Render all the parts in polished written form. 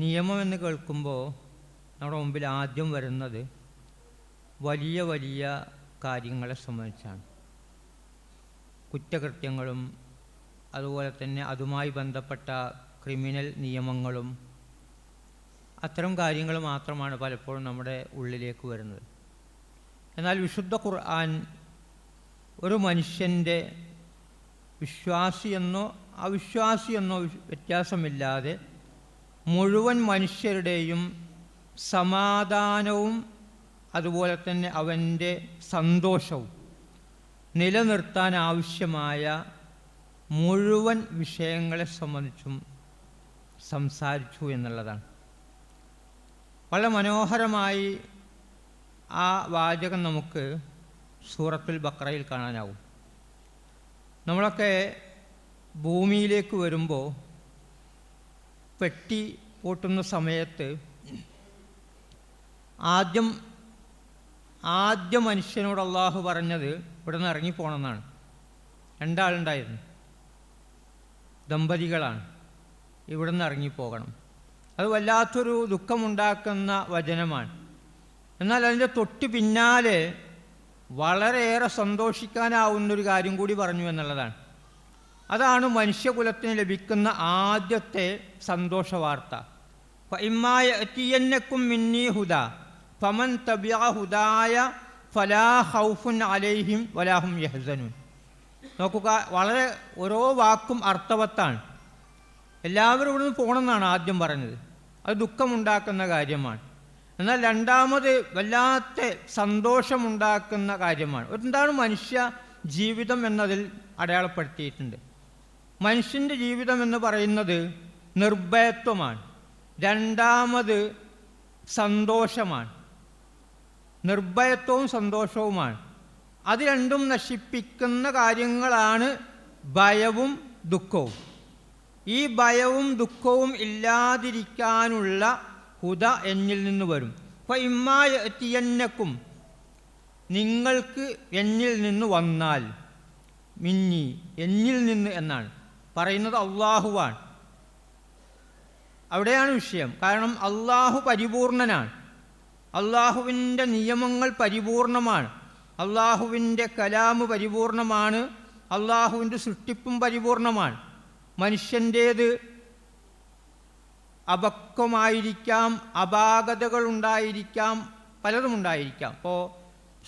നിയമം എന്ന് കേൾക്കുമ്പോൾ നമ്മുടെ മുമ്പിൽ ആദ്യം വരുന്നത് വലിയ വലിയ കാര്യങ്ങളെ സംബന്ധിച്ചാണ്. കുറ്റകൃത്യങ്ങളും അതുപോലെ തന്നെ അതുമായി ബന്ധപ്പെട്ട ക്രിമിനൽ നിയമങ്ങളും അത്തരം കാര്യങ്ങൾ മാത്രമാണ് പലപ്പോഴും നമ്മുടെ ഉള്ളിലേക്ക് വരുന്നത്. എന്നാൽ വിശുദ്ധ ഖുർആൻ ഒരു മനുഷ്യൻ്റെ വിശ്വാസിയെന്നോ അവിശ്വാസിയെന്നോ വ്യത്യാസമില്ലാതെ മുഴുവൻ മനുഷ്യരുടെയും സമാധാനവും അതുപോലെ തന്നെ അവൻ്റെ സന്തോഷവും നിലനിർത്താൻ ആവശ്യമായ മുഴുവൻ വിഷയങ്ങളെ സംബന്ധിച്ചും സംസാരിച്ചു എന്നുള്ളതാണ്. വളരെ മനോഹരമായി ആ വാചകം നമുക്ക് സൂറത്തുൽ ബഖറയിൽ കാണാനാവും. നമ്മളൊക്കെ ഭൂമിയിലേക്ക് വരുമ്പോൾ പെട്ടി പൂട്ടുന്ന സമയത്ത് ആദ്യം മനുഷ്യനോട് അള്ളാഹു പറഞ്ഞത് ഇവിടെ നിന്ന് ഇറങ്ങിപ്പോണമെന്നാണ്. രണ്ടാളുണ്ടായിരുന്നു, ദമ്പതികളാണ്, ഇവിടെ നിന്ന് ഇറങ്ങിപ്പോകണം. അത് വല്ലാത്തൊരു ദുഃഖമുണ്ടാക്കുന്ന വചനമാണ്. എന്നാൽ അതിൻ്റെ തൊട്ട് പിന്നാലെ വളരെയേറെ സന്തോഷിക്കാനാവുന്നൊരു കാര്യം കൂടി പറഞ്ഞു എന്നുള്ളതാണ്. അതാണ് മനുഷ്യകുലത്തിന് ലഭിക്കുന്ന ആദ്യത്തെ സന്തോഷ വാർത്ത. ഫഇമ്മായ യഅതിയന്നകും മിന്നീ ഹുദാ ഫമൻ തബിഅ ഹുദായ ഫലാ ഖൗഫുൻ അലൈഹിം വലാ ഹും യഹ്സനൂൻ. നോക്കുക, വളരെ ഓരോ വാക്കും അർത്ഥവത്താണ്. എല്ലാവരും ഇവിടുന്ന് പോകണമെന്നാണ് ആദ്യം പറഞ്ഞത്. അത് ദുഃഖമുണ്ടാക്കുന്ന കാര്യമാണ്. എന്നാൽ രണ്ടാമത് വല്ലാത്ത സന്തോഷമുണ്ടാക്കുന്ന കാര്യമാണ്. എന്താണ് മനുഷ്യ ജീവിതം എന്നതിൽ അടയാളപ്പെടുത്തിയിട്ടുണ്ട്. മനുഷ്യൻ്റെ ജീവിതം എന്ന് പറയുന്നത് നിർഭയത്വമാണ്. രണ്ടാമത് സന്തോഷമാണ്. നിർഭയത്വവും സന്തോഷവുമാണ്. അത് രണ്ടും നശിപ്പിക്കുന്ന കാര്യങ്ങളാണ് ഭയവും ദുഃഖവും. ഈ ഭയവും ദുഃഖവും ഇല്ലാതിരിക്കാനുള്ള ഹുദ എന്നിൽ നിന്ന് വരും. ഫഇമ്മായ യഅതിയന്നകും, നിങ്ങൾക്ക് എന്നിൽ നിന്ന് വന്നാൽ, മിന്നി എന്നിൽ നിന്ന് എന്നാണ് പറയുന്നത്, അള്ളാഹുവാണ്. അവിടെയാണ് വിഷയം. കാരണം അള്ളാഹു പരിപൂർണനാണ്. അള്ളാഹുവിൻ്റെ നിയമങ്ങൾ പരിപൂർണമാണ്. അള്ളാഹുവിൻ്റെ കലാമ് പരിപൂർണമാണ്. അള്ളാഹുവിൻ്റെ സൃഷ്ടിപ്പും പരിപൂർണമാണ്. മനുഷ്യൻ്റേത് അപക്വമായിരിക്കാം, അപാകതകളുണ്ടായിരിക്കാം, പലതുമുണ്ടായിരിക്കാം. ഇപ്പോൾ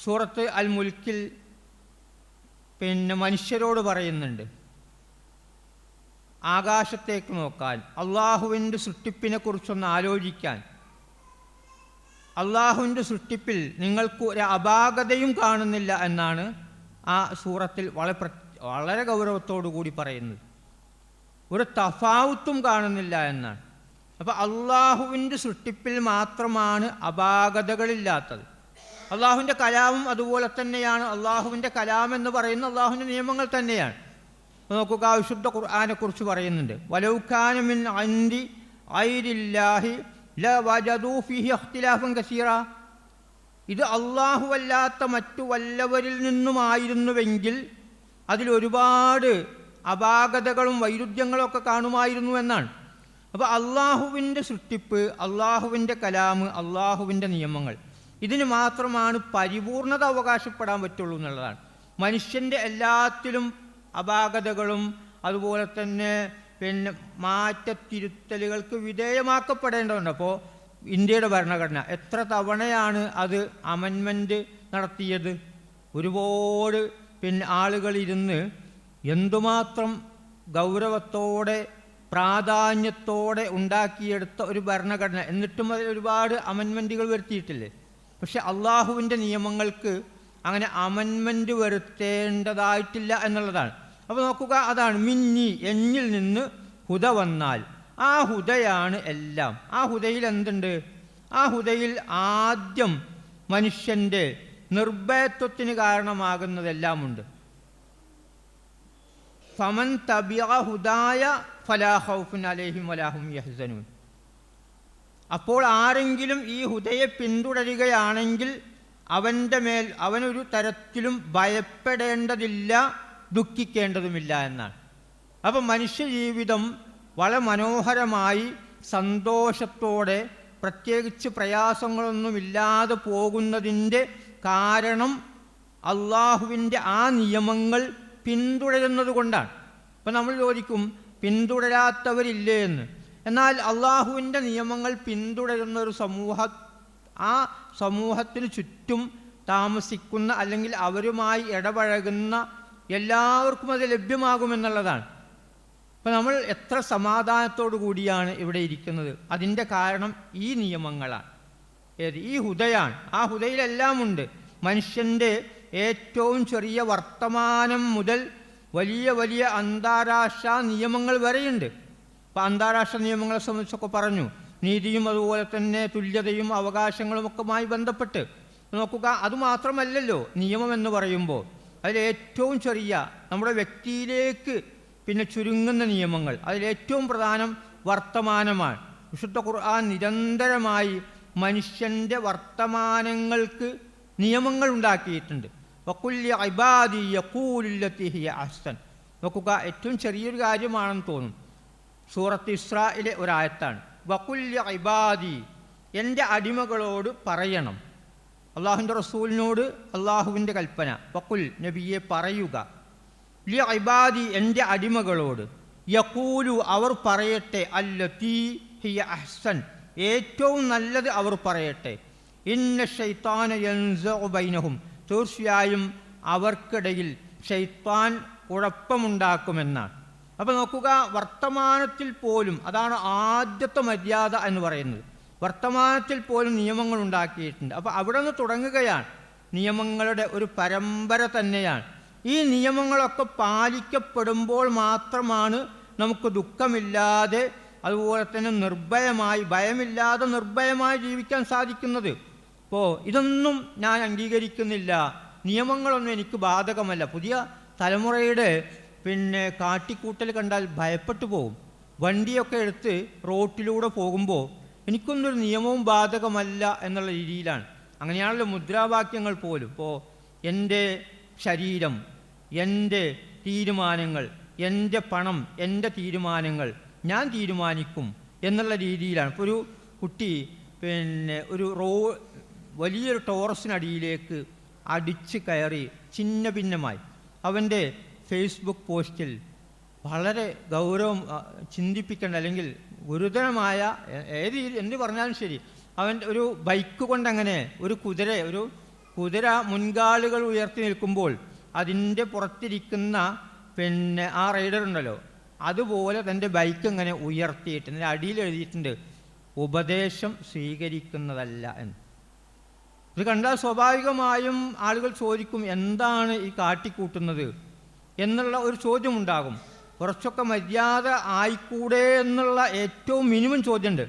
സൂറത്ത് അൽ മുൽക്കിൽ മനുഷ്യരോട് പറയുന്നുണ്ട് ആകാശത്തേക്ക് നോക്കാൻ, അള്ളാഹുവിൻ്റെ സൃഷ്ടിപ്പിനെക്കുറിച്ചൊന്ന് ആലോചിക്കാൻ. അള്ളാഹുവിൻ്റെ സൃഷ്ടിപ്പിൽ നിങ്ങൾക്ക് ഒരു അപാകതയും കാണുന്നില്ല എന്നാണ് ആ സൂറത്തിൽ വളരെ ഗൗരവത്തോടു കൂടി പറയുന്നത്. ഒരു തഫാവുത്തും കാണുന്നില്ല എന്നാണ്. അപ്പോൾ അള്ളാഹുവിൻ്റെ സൃഷ്ടിപ്പിൽ മാത്രമാണ് അപാകതകളില്ലാത്തത്. അള്ളാഹുവിൻ്റെ കലാമും അതുപോലെ തന്നെയാണ്. അള്ളാഹുവിൻ്റെ കലാം എന്ന് പറയുന്ന അള്ളാഹുവിൻ്റെ നിയമങ്ങൾ തന്നെയാണ്. നോക്കുക, വിശുദ്ധ ഖുർആനെക്കുറിച്ച് പറയുന്നുണ്ട്, വലൗകാന മിൻ ഇൻദി ഗൈരില്ലാഹി ലവജദൂ ഫീഹി ഇഖ്തിലാഫൻ കസീറ. ഇത് അല്ലാഹുവല്ലാത്ത മറ്റു വല്ലവരിൽ നിന്നുമായിരുന്നുവെങ്കിൽ അതിലൊരുപാട് അപാകതകളും വൈരുദ്ധ്യങ്ങളും ഒക്കെ കാണുമായിരുന്നു എന്നാണ്. അപ്പോൾ അള്ളാഹുവിൻ്റെ സൃഷ്ടിപ്പ്, അള്ളാഹുവിൻ്റെ കലാമ്, അള്ളാഹുവിൻ്റെ നിയമങ്ങൾ, ഇതിന് മാത്രമാണ് പരിപൂർണത അവകാശപ്പെടാൻ പറ്റുള്ളൂ എന്നുള്ളതാണ്. മനുഷ്യൻ്റെ എല്ലാത്തിലും അപാകതകളും അതുപോലെ തന്നെ മാറ്റത്തിരുത്തലുകൾക്ക് വിധേയമാക്കപ്പെടേണ്ടതുണ്ട്. അപ്പോൾ ഇന്ത്യയുടെ ഭരണഘടന എത്ര തവണയാണ് അത് അമെൻമെൻറ്റ് നടത്തിയത്? ഒരുപാട് ആളുകളിരുന്ന് എന്തുമാത്രം ഗൗരവത്തോടെ പ്രാധാന്യത്തോടെ ഉണ്ടാക്കിയെടുത്ത ഒരു ഭരണഘടന. എന്നിട്ടും അതിൽ ഒരുപാട് അമെൻമെൻറ്റുകൾ വരുത്തിയിട്ടില്ലേ? പക്ഷെ അള്ളാഹുവിൻ്റെ നിയമങ്ങൾക്ക് അങ്ങനെ അമെൻമെൻറ്റ് വരുത്തേണ്ടതായിട്ടില്ല എന്നുള്ളതാണ്. അപ്പോൾ നോക്കുക, അതാണ് മിന്നി എന്നിൽ നിന്ന് ഹുദ വന്നാൽ. ആ ഹുദയാണ് എല്ലാം. ആ ഹുദയിൽ എന്തുണ്ട്? ആ ഹുദയിൽ ആദ്യം മനുഷ്യൻ്റെ നിർഭയത്വത്തിന് കാരണമാകുന്നതെല്ലാമുണ്ട്. ഫമൻ തബിഅ ഹുദായ ഫലാ ഖൗഫുൻ അലൈഹിം വലാ ഹും യഹ്സനൂൻ. അപ്പോൾ ആരെങ്കിലും ഈ ഹുദയെ പിന്തുടരുകയാണെങ്കിൽ അവൻ്റെ മേൽ അവനൊരു തരത്തിലും ഭയപ്പെടേണ്ടതില്ല, ദുഃഖിക്കേണ്ടതുമില്ല എന്നാണ്. അപ്പം മനുഷ്യജീവിതം വളരെ മനോഹരമായി സന്തോഷത്തോടെ പ്രത്യേകിച്ച് പ്രയാസങ്ങളൊന്നുമില്ലാതെ പോകുന്നതിൻ്റെ കാരണം അള്ളാഹുവിൻ്റെ ആ നിയമങ്ങൾ പിന്തുടരുന്നത് കൊണ്ടാണ്. അപ്പം നമ്മൾ ചോദിക്കും പിന്തുടരാത്തവരില്ലേ എന്ന്. എന്നാൽ അള്ളാഹുവിൻ്റെ നിയമങ്ങൾ പിന്തുടരുന്ന ഒരു ആ സമൂഹത്തിന് ചുറ്റും താമസിക്കുന്ന അല്ലെങ്കിൽ അവരുമായി ഇടപഴകുന്ന എല്ലാവർക്കും അത് ലഭ്യമാകുമെന്നുള്ളതാണ്. അപ്പം നമ്മൾ എത്ര സമാധാനത്തോടു കൂടിയാണ് ഇവിടെ ഇരിക്കുന്നത്. അതിൻ്റെ കാരണം ഈ നിയമങ്ങളാണ്. ഈ ഹുദയാണ്. ആ ഹുദയിലെല്ലാം ഉണ്ട്. മനുഷ്യൻ്റെ ഏറ്റവും ചെറിയ വർത്തമാനം മുതൽ വലിയ വലിയ അന്താരാഷ്ട്ര നിയമങ്ങൾ വരെയുണ്ട്. അപ്പം അന്താരാഷ്ട്ര നിയമങ്ങളെ സംബന്ധിച്ചൊക്കെ പറഞ്ഞു. നീതിയും അതുപോലെ തന്നെ തുല്യതയും അവകാശങ്ങളുമൊക്കെയുമായി ബന്ധപ്പെട്ട് നോക്കുക. അതുമാത്രമല്ലല്ലോ നിയമം എന്ന് പറയുമ്പോൾ അതിലേറ്റവും ചെറിയ നമ്മുടെ വ്യക്തിയിലേക്ക് പിന്നെ ചുരുങ്ങുന്ന നിയമങ്ങൾ. അതിലേറ്റവും പ്രധാനം വർത്തമാനമാണ്. വിശുദ്ധ ഖുർആൻ നിരന്തരമായി മനുഷ്യൻ്റെ വർത്തമാനങ്ങൾക്ക് നിയമങ്ങൾ ഉണ്ടാക്കിയിട്ടുണ്ട്. വഖുല്ലി ഇബാദി യഖൂലു ലത്തി ഹിയ അഹ്സൻ. നോക്കുക, ഏറ്റവും ചെറിയൊരു കാര്യമാണെന്ന് തോന്നും. സൂറത്ത് ഇസ്രായിലെ ഒരായത്താണ്. വഖുല്ലി ഇബാദി, എൻ്റെ അടിമകളോട് പറയണം. അള്ളാഹുവിൻ്റെ റസൂലിനോട് അള്ളാഹുവിൻ്റെ കൽപ്പന. വഖുൽ, നബിയെ പറയുക. ലി ഇബാദി, എൻ്റെ അടിമകളോട്. യഖൂലു, അവർ പറയട്ടെ. അല്ലത്തി ഹിയ അഹ്സൻ, ഏറ്റവും നല്ലത് അവർ പറയട്ടെ. ഇന്ന ശൈത്താന യൻസഉ ബൈനഹും, തീർച്ചയായും അവർക്കിടയിൽ ശൈത്താൻ കുഴപ്പമുണ്ടാക്കുമെന്നാണ്. അപ്പോൾ നോക്കുക, വർത്തമാനത്തിൽ പോലും അതാണ് ആദ്യത്തെ മര്യാദ എന്ന് പറയുന്നത്. വർത്തമാനത്തിൽ പോലും നിയമങ്ങൾ ഉണ്ടാക്കിയിട്ടുണ്ട്. അപ്പോൾ അവിടെ നിന്ന് തുടങ്ങുകയാണ്. നിയമങ്ങളുടെ ഒരു പരമ്പര തന്നെയാണ്. ഈ നിയമങ്ങളൊക്കെ പാലിക്കപ്പെടുമ്പോൾ മാത്രമാണ് നമുക്ക് ദുഃഖമില്ലാതെ അതുപോലെ തന്നെ നിർഭയമായി, ഭയമില്ലാതെ നിർഭയമായി ജീവിക്കാൻ സാധിക്കുന്നത്. അപ്പോൾ ഇതൊന്നും ഞാൻ അംഗീകരിക്കുന്നില്ല, നിയമങ്ങളൊന്നും എനിക്ക് ബാധകമല്ല. പുതിയ തലമുറയുടെ പിന്നെ കാട്ടിക്കൂട്ടൽ കണ്ടാൽ ഭയപ്പെട്ടു പോകും. വണ്ടിയൊക്കെ എടുത്ത് റോട്ടിലൂടെ പോകുമ്പോൾ എനിക്കൊന്നൊരു നിയമവും ബാധകമല്ല എന്നുള്ള രീതിയിലാണ്. അങ്ങനെയാണല്ലോ മുദ്രാവാക്യങ്ങൾ പോലും. ഇപ്പോൾ എൻ്റെ ശരീരം, എൻ്റെ തീരുമാനങ്ങൾ, എൻ്റെ പണം, എൻ്റെ തീരുമാനങ്ങൾ ഞാൻ തീരുമാനിക്കും എന്നുള്ള രീതിയിലാണ്. ഇപ്പോൾ ഒരു കുട്ടി പിന്നെ ഒരു വലിയൊരു ടോറസിനടിയിലേക്ക് അടിച്ച് കയറി ഛിന്ന ഭിന്നമായി. അവൻ്റെ ഫേസ്ബുക്ക് പോസ്റ്റിൽ വളരെ ഗൗരവം ചിന്തിപ്പിക്കേണ്ട അല്ലെങ്കിൽ ഗുരുതരമായ എന്ത് പറഞ്ഞാലും ശരി, അവൻ ഒരു ബൈക്ക് കൊണ്ടങ്ങനെ ഒരു കുതിര മുൻകാലുകൾ ഉയർത്തി നിൽക്കുമ്പോൾ അതിൻ്റെ പുറത്തിരിക്കുന്ന പിന്നെ ആ റൈഡർ ഉണ്ടല്ലോ, അതുപോലെ തൻ്റെ ബൈക്ക് ഇങ്ങനെ ഉയർത്തിയിട്ട് അതിൻ്റെ അടിയിൽ എഴുതിയിട്ടുണ്ട് ഉപദേശം സ്വീകരിക്കുന്നതല്ല എന്ന്. ഇത് കണ്ടാൽ സ്വാഭാവികമായും ആളുകൾ ചോദിക്കും, എന്താണ് ഈ കാട്ടിക്കൂട്ടുന്നത് എന്നുള്ള ഒരു ചോദ്യമുണ്ടാകും. കുറച്ചൊക്കെ മര്യാദ ആയിക്കൂടെ എന്നുള്ള ഏറ്റവും മിനിമം ചോദ്യമുണ്ട്.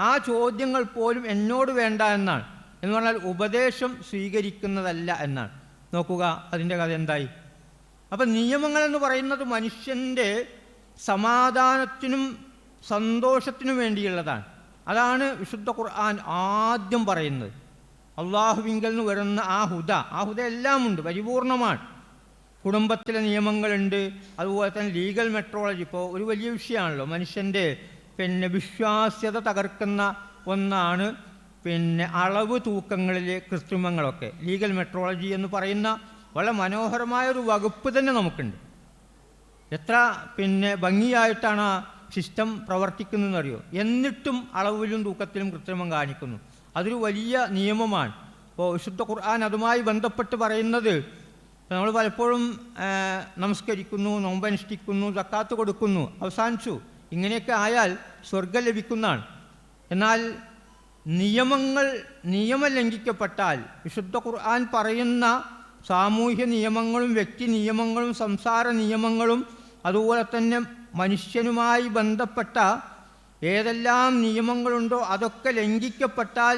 ആ ചോദ്യങ്ങൾ പോലും എന്നോട് വേണ്ട എന്നാണ്. എന്ന് പറഞ്ഞാൽ ഉപദേശം സ്വീകരിക്കുന്നതല്ല എന്നാണ്. നോക്കുക അതിൻ്റെ കഥ എന്തായി. അപ്പം നിയമങ്ങളെന്ന് പറയുന്നത് മനുഷ്യൻ്റെ സമാധാനത്തിനും സന്തോഷത്തിനും വേണ്ടിയുള്ളതാണ്. അതാണ് വിശുദ്ധ ഖുർആൻ ആദ്യം പറയുന്നത്. അള്ളാഹുവിങ്കൽ നിന്ന് വരുന്ന ആ ഹുദ എല്ലാം ഉണ്ട്, പരിപൂർണമാണ്. കുടുംബത്തിലെ നിയമങ്ങളുണ്ട്, അതുപോലെ തന്നെ ലീഗൽ മെട്രോളജി. ഇപ്പോൾ ഒരു വലിയ വിഷയമാണല്ലോ, മനുഷ്യൻ്റെ പിന്നെ വിശ്വാസ്യത തകർക്കുന്ന ഒന്നാണ് പിന്നെ അളവ് തൂക്കങ്ങളിലെ കൃത്രിമങ്ങളൊക്കെ. ലീഗൽ മെട്രോളജി എന്ന് പറയുന്ന വളരെ മനോഹരമായൊരു വകുപ്പ് തന്നെ നമുക്കുണ്ട്. എത്ര പിന്നെ ഭംഗിയായിട്ടാണ് ആ സിസ്റ്റം പ്രവർത്തിക്കുന്നതെന്നറിയോ. എന്നിട്ടും അളവിലും തൂക്കത്തിലും കൃത്രിമം കാണിക്കുന്നു. അതൊരു വലിയ നിയമമാണ്. ഇപ്പോൾ വിശുദ്ധ ഖുർആൻ അതുമായി ബന്ധപ്പെട്ട് പറയുന്നത്, നമ്മൾ പലപ്പോഴും നമസ്കരിക്കുന്നു, നോമ്പനുഷ്ഠിക്കുന്നു, സക്കാത്ത് കൊടുക്കുന്നു, അവസാനിച്ചു, ഇങ്ങനെയൊക്കെ ആയാൽ സ്വർഗം ലഭിക്കുന്നതാണ്. എന്നാൽ നിയമം ലംഘിക്കപ്പെട്ടാൽ വിശുദ്ധ ഖുർആൻ പറയുന്ന സാമൂഹ്യ നിയമങ്ങളും വ്യക്തി നിയമങ്ങളും സംസാര നിയമങ്ങളും അതുപോലെ തന്നെ മനുഷ്യനുമായി ബന്ധപ്പെട്ട ഏതെല്ലാം നിയമങ്ങളുണ്ടോ അതൊക്കെ ലംഘിക്കപ്പെട്ടാൽ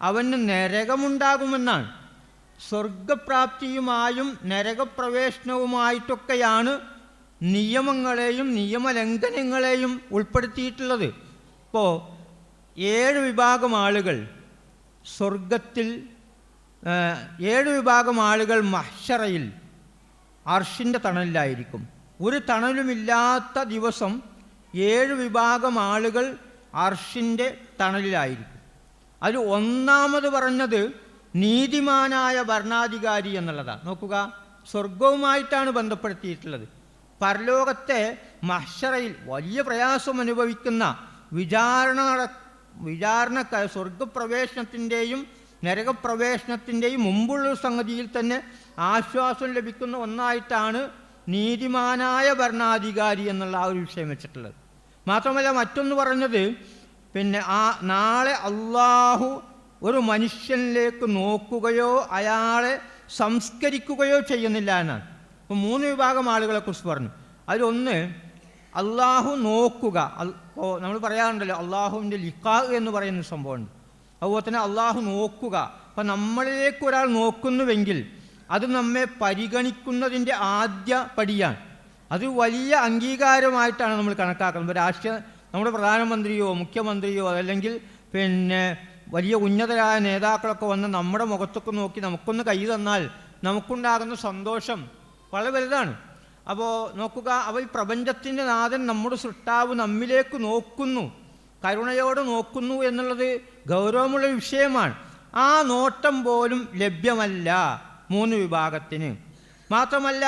അവന് നരകമുണ്ടാകുമെന്നാണ്. സ്വർഗപ്രാപ്തിയുമായും നരകപ്രവേശനവുമായിട്ടൊക്കെയാണ് നിയമങ്ങളെയും നിയമലംഘനങ്ങളെയും ഉൾപ്പെടുത്തിയിട്ടുള്ളത്. ഇപ്പോൾ 7 വിഭാഗം ആളുകൾ സ്വർഗത്തിൽ, 7 വിഭാഗം ആളുകൾ മഹ്ശറയിൽ അർശിൻ്റെ തണലിലായിരിക്കും. ഒരു തണലുമില്ലാത്ത ദിവസം 7 വിഭാഗം ആളുകൾ അർഷിൻ്റെ തണലിലായിരിക്കും. അതിൽ ഒന്നാമത് പറഞ്ഞത് നീതിമാനായ ഭരണാധികാരി എന്നുള്ളതാണ്. നോക്കുക, സ്വർഗവുമായിട്ടാണ് ബന്ധപ്പെടുത്തിയിട്ടുള്ളത്. പരലോകത്തെ മഹ്ശറയിൽ വലിയ പ്രയാസം അനുഭവിക്കുന്ന വിചാരണ സ്വർഗപ്രവേശനത്തിൻ്റെയും നരകപ്രവേശനത്തിൻ്റെയും മുമ്പുള്ള സംഗതിയിൽ തന്നെ ആശ്വാസം ലഭിക്കുന്ന ഒന്നായിട്ടാണ് നീതിമാനായ ഭരണാധികാരി എന്നുള്ള ആ ഒരു വിഷയം വെച്ചിട്ടുള്ളത്. മാത്രമല്ല മറ്റൊന്ന് പറഞ്ഞത്, നാളെ അള്ളാഹു ഒരു മനുഷ്യനിലേക്ക് നോക്കുകയോ അയാളെ സംസ്കരിക്കുകയോ ചെയ്യുന്നില്ല എന്നാണ്. അപ്പോൾ 3 വിഭാഗം ആളുകളെക്കുറിച്ച് പറഞ്ഞു. അതിലൊന്ന് അള്ളാഹു നോക്കുക. ഇപ്പോൾ നമ്മൾ പറയാറുണ്ടല്ലോ അള്ളാഹുവിൻ്റെ ലിഖാ എന്ന് പറയുന്ന സംഭവമുണ്ട്. അതുപോലെ തന്നെ അള്ളാഹു നോക്കുക. അപ്പം നമ്മളിലേക്ക് ഒരാൾ നോക്കുന്നുവെങ്കിൽ അത് നമ്മെ പരിഗണിക്കുന്നതിൻ്റെ ആദ്യ പടിയാണ്. അത് വലിയ അംഗീകാരമായിട്ടാണ് നമ്മൾ കണക്കാക്കുന്നത്. നമ്മുടെ പ്രധാനമന്ത്രിയോ മുഖ്യമന്ത്രിയോ അല്ലെങ്കിൽ വലിയ ഉന്നതരായ നേതാക്കളൊക്കെ വന്ന് നമ്മുടെ മുഖത്തൊക്കെ നോക്കി നമുക്കൊന്ന് കൈ തന്നാൽ നമുക്കുണ്ടാകുന്ന സന്തോഷം വളരെ വലുതാണ്. അപ്പോൾ നോക്കുക, ഈ പ്രപഞ്ചത്തിൻ്റെ നാഥൻ നമ്മുടെ സൃഷ്ടാവ് നമ്മിലേക്ക് നോക്കുന്നു, കരുണയോടെ നോക്കുന്നു എന്നുള്ളത് ഗൗരവമുള്ള വിഷയമാണ്. ആ നോട്ടം പോലും ലഭ്യമല്ല 3 വിഭാഗത്തിന്. മാത്രമല്ല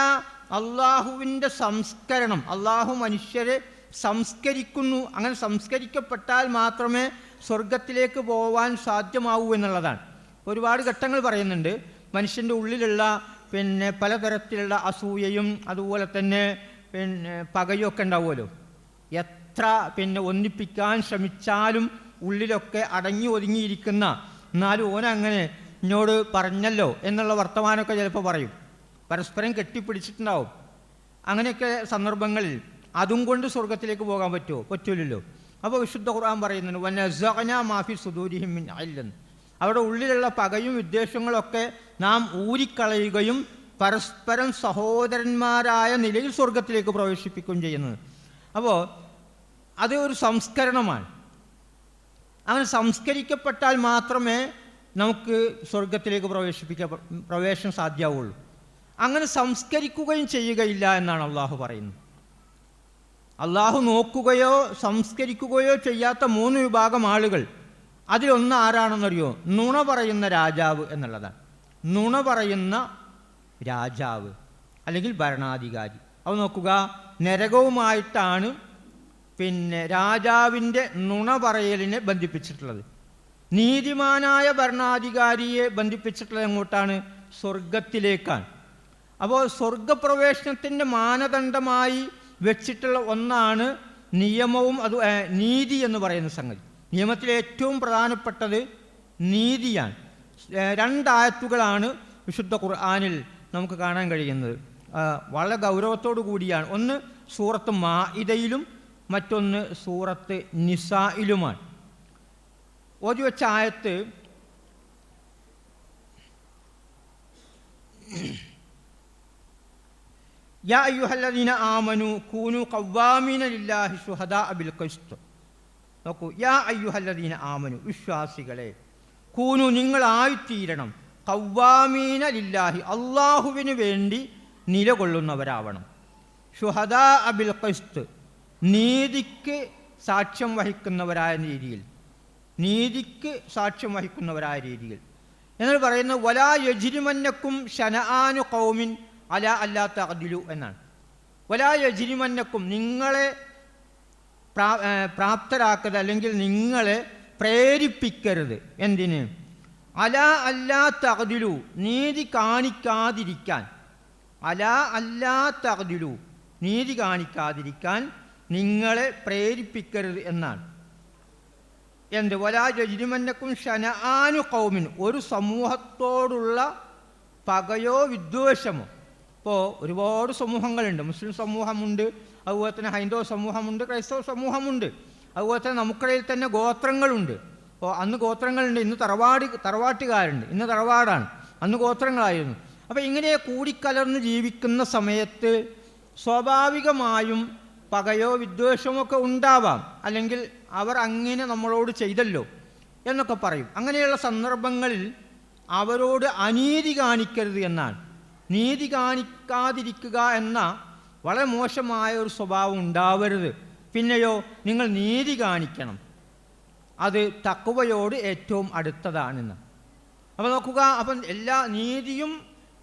അള്ളാഹുവിൻ്റെ സംസ്കരണം, അള്ളാഹു മനുഷ്യരെ സംസ്കരിക്കുന്നു. അങ്ങനെ സംസ്കരിക്കപ്പെട്ടാൽ മാത്രമേ സ്വർഗത്തിലേക്ക് പോകാൻ സാധ്യമാവൂ എന്നുള്ളതാണ്. ഒരുപാട് ഘട്ടങ്ങൾ പറയുന്നുണ്ട്. മനുഷ്യൻ്റെ ഉള്ളിലുള്ള പലതരത്തിലുള്ള അസൂയയും അതുപോലെ തന്നെ പകയും ഒക്കെ ഉണ്ടാവുമല്ലോ. എത്ര ഒന്നിപ്പിക്കാൻ ശ്രമിച്ചാലും ഉള്ളിലൊക്കെ അടങ്ങി ഒതുങ്ങിയിരിക്കുന്ന, എന്നാലും ഓനങ്ങനെ എന്നോട് പറഞ്ഞല്ലോ എന്നുള്ള വർത്തമാനമൊക്കെ ചിലപ്പോൾ പറയും. പരസ്പരം കെട്ടിപ്പിടിച്ചിട്ടുണ്ടാവും. അങ്ങനെയൊക്കെ സന്ദർഭങ്ങളിൽ അതും കൊണ്ട് സ്വർഗത്തിലേക്ക് പോകാൻ പറ്റില്ലല്ലോ. അപ്പോൾ വിശുദ്ധ ഖുർആൻ പറയുന്നുണ്ട്, വനസഅനാ മാ ഫീ സുദൂരിഹിം മിൻ ഇൽൻ, അവിടെ ഉള്ളിലുള്ള പകയും വിദ്വേഷങ്ങളൊക്കെ നാം ഊരിക്കളയുകയും പരസ്പരം സഹോദരന്മാരായ നിലയിൽ സ്വർഗത്തിലേക്ക് പ്രവേശിപ്പിക്കുകയും ചെയ്യുന്നത്. അപ്പോൾ അത് ഒരു സംസ്കരണമാണ്. അങ്ങനെ സംസ്കരിക്കപ്പെട്ടാൽ മാത്രമേ നമുക്ക് സ്വർഗത്തിലേക്ക് പ്രവേശനം സാധ്യമാവുള്ളൂ. അങ്ങനെ സംസ്കരിക്കുകയും ചെയ്യുകയില്ല എന്നാണ് അള്ളാഹു പറയുന്നത്. അള്ളാഹു നോക്കുകയോ സംസ്കരിക്കുകയോ ചെയ്യാത്ത 3 വിഭാഗം ആളുകൾ. അതിലൊന്ന് ആരാണെന്നറിയോ? നുണ പറയുന്ന രാജാവ് എന്നുള്ളതാണ്. നുണ പറയുന്ന രാജാവ് അല്ലെങ്കിൽ ഭരണാധികാരി. അത് നോക്കുക, നരകവുമായിട്ടാണ് രാജാവിൻ്റെ നുണ പറയലിനെ ബന്ധിപ്പിച്ചിട്ടുള്ളത്. നീതിമാനായ ഭരണാധികാരിയെ ബന്ധിപ്പിച്ചിട്ടുള്ളത് എങ്ങോട്ടാണ്? സ്വർഗത്തിലേക്കാണ്. അപ്പോൾ സ്വർഗപ്രവേശനത്തിൻ്റെ മാനദണ്ഡമായി വെച്ചിട്ടുള്ള ഒന്നാണ് നിയമവും നീതി എന്ന് പറയുന്ന സംഗതി. നിയമത്തിലെ ഏറ്റവും പ്രധാനപ്പെട്ടത് നീതിയാണ്. 2 ആയത്തുകളാണ് വിശുദ്ധ ഖുർആനിൽ നമുക്ക് കാണാൻ കഴിയുന്നത്. വളരെ ഗൗരവത്തോടു കൂടിയാണ്. ഒന്ന് സൂറത്ത് മാഇദയിലും മറ്റൊന്ന് സൂറത്ത് നിസായിലുമാണ്. ഓതി വെച്ച ആയത്ത് യാ അയ്യുഹല്ലദീന ആമനു കൂനു ഖവ്വാമീന ലില്ലാഹി ശുഹദാഅ ബിൽ ഖിസ്ത്. നോക്കൂ, യാ അയ്യുഹല്ലദീന ആമനു, വിശ്വാസികളെ, കൂനു നിങ്ങളായിത്തീരണം, ഖവ്വാമീന ലില്ലാഹി അള്ളാഹുവിന് വേണ്ടി നിലകൊള്ളുന്നവരാവണം, ശുഹദാഅ ബിൽ ഖിസ്ത് നീതിക്ക് സാക്ഷ്യം വഹിക്കുന്നവരായ രീതിയിൽ, നീതിക്ക് സാക്ഷ്യം വഹിക്കുന്നവരായ രീതിയിൽ. എന്നാൽ പറയുന്നത് വലാ യജ്രിമന്നക്കും ശനആനു ഖൗമിൻ അല അല്ലാ തഅദിലു എന്നാണ്. വലാ യജ്രിമന്നക്കും നിങ്ങളെ പ്രാപ്തരാക്കരുത് അല്ലെങ്കിൽ നിങ്ങളെ പ്രേരിപ്പിക്കരുത്. എന്തിന്? അലാ അല്ലാ തഅദിലു നീതി കാണിക്കാതിരിക്കാൻ. അലാ അല്ലാ തഅദിലു നീതി കാണിക്കാതിരിക്കാൻ നിങ്ങളെ പ്രേരിപ്പിക്കരുത് എന്നാണ്. എന്ത്? വലാ യജ്രിമന്നക്കും ശനആനു ഖൗമിൻ ഒരു സമൂഹത്തോടുള്ള പകയോ വിദ്വേഷമോ. ഇപ്പോൾ ഒരുപാട് സമൂഹങ്ങളുണ്ട്. മുസ്ലിം സമൂഹമുണ്ട്, അതുപോലെ തന്നെ ഹൈന്ദവ സമൂഹമുണ്ട്, ക്രൈസ്തവ സമൂഹമുണ്ട്, അതുപോലെ തന്നെ നമുക്കിടയിൽ തന്നെ ഗോത്രങ്ങളുണ്ട്. അപ്പോൾ അന്ന് ഗോത്രങ്ങളുണ്ട്, ഇന്ന് തറവാട്ടുകാരുണ്ട്, ഇന്ന് തറവാടാണ്, അന്ന് ഗോത്രങ്ങളായിരുന്നു. അപ്പോൾ ഇങ്ങനെ കൂടിക്കലർന്ന് ജീവിക്കുന്ന സമയത്ത് സ്വാഭാവികമായും പകയോ വിദ്വേഷമോ ഒക്കെ ഉണ്ടാവാം. അല്ലെങ്കിൽ അവർ അങ്ങനെ നമ്മളോട് ചെയ്തല്ലോ എന്നൊക്കെ പറയും. അങ്ങനെയുള്ള സന്ദർഭങ്ങളിൽ അവരോട് അനീതി കാണിക്കരുത് എന്നാണ്. നീതി കാണിക്കാതിരിക്കുക എന്ന വളരെ മോശമായ ഒരു സ്വഭാവം ഉണ്ടാവരുത്. പിന്നെയോ നിങ്ങൾ നീതി കാണിക്കണം. അത് തഖ്വയോട് ഏറ്റവും അടുത്തതാണെന്ന്. അപ്പോൾ നോക്കുക, അപ്പം എല്ലാ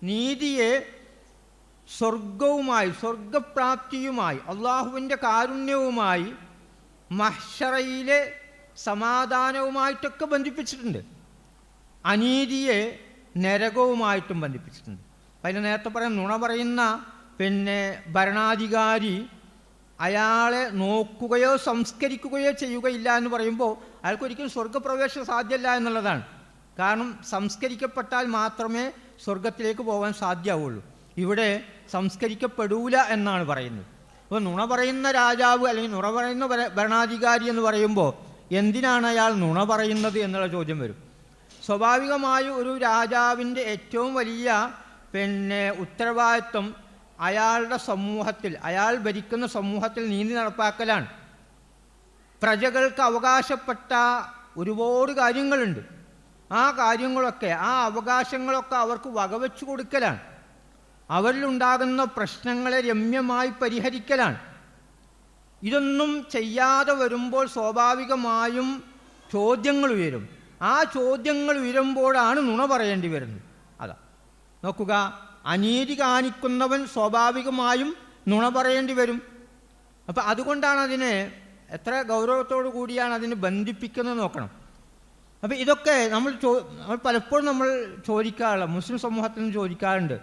നീതിയെ സ്വർഗവുമായി, സ്വർഗപ്രാപ്തിയുമായി, അള്ളാഹുവിൻ്റെ കാരുണ്യവുമായി, മഹ്ശറയിലെ സമാധാനവുമായിട്ടൊക്കെ ബന്ധിപ്പിച്ചിട്ടുണ്ട്. അനീതിയെ നരകവുമായിട്ടും ബന്ധിപ്പിച്ചിട്ടുണ്ട്. അതിന് നേരത്തെ പറയാം, നുണ പറയുന്ന ഭരണാധികാരി അയാളെ നോക്കുകയോ സംസ്കരിക്കുകയോ ചെയ്യുകയില്ല എന്ന് പറയുമ്പോൾ അയാൾക്കൊരിക്കലും സ്വർഗപ്രവേശനം സാധ്യമല്ല എന്നുള്ളതാണ്. കാരണം സംസ്കരിക്കപ്പെട്ടാൽ മാത്രമേ സ്വർഗത്തിലേക്ക് പോകാൻ സാധ്യമാവുള്ളൂ. ഇവിടെ സംസ്കരിക്കപ്പെടൂല എന്നാണ് പറയുന്നത്. അപ്പോൾ നുണ പറയുന്ന രാജാവ് അല്ലെങ്കിൽ നുണ പറയുന്ന ഭരണാധികാരി എന്ന് പറയുമ്പോൾ എന്തിനാണ് അയാൾ നുണ പറയുന്നത് എന്നുള്ള ചോദ്യം വരും. സ്വാഭാവികമായും ഒരു രാജാവിൻ്റെ ഏറ്റവും വലിയ ഉത്തരവാദിത്വം അയാളുടെ സമൂഹത്തിൽ, അയാൾ ഭരിക്കുന്ന സമൂഹത്തിൽ നീതി നടപ്പാക്കലാണ്. പ്രജകൾക്ക് അവകാശപ്പെട്ട ഒരുപാട് കാര്യങ്ങളുണ്ട്. ആ കാര്യങ്ങളൊക്കെ, ആ അവകാശങ്ങളൊക്കെ അവർക്ക് വകവെച്ചു കൊടുക്കലാണ്. അവരിലുണ്ടാകുന്ന പ്രശ്നങ്ങളെ രമ്യമായി പരിഹരിക്കലാണ്. ഇതൊന്നും ചെയ്യാതെ വരുമ്പോൾ സ്വാഭാവികമായും ചോദ്യങ്ങൾ ഉയരും. ആ ചോദ്യങ്ങൾ ഉയരുമ്പോഴാണ് നുണ പറയേണ്ടി വരുന്നത്. അതാ നോക്കുക, അനീതി കാണിക്കുന്നവൻ സ്വാഭാവികമായും നുണ പറയേണ്ടി വരും. അപ്പം അതുകൊണ്ടാണ് അതിനെ എത്ര ഗൗരവത്തോടു കൂടിയാണ് അതിനെ ബന്ധിപ്പിക്കുന്നത് നോക്കണം. അപ്പം ഇതൊക്കെ നമ്മൾ പലപ്പോഴും നമ്മൾ ചോദിക്കാറുള്ള, മുസ്ലിം സമൂഹത്തിൽ നിന്ന് ചോദിക്കാറുണ്ട്,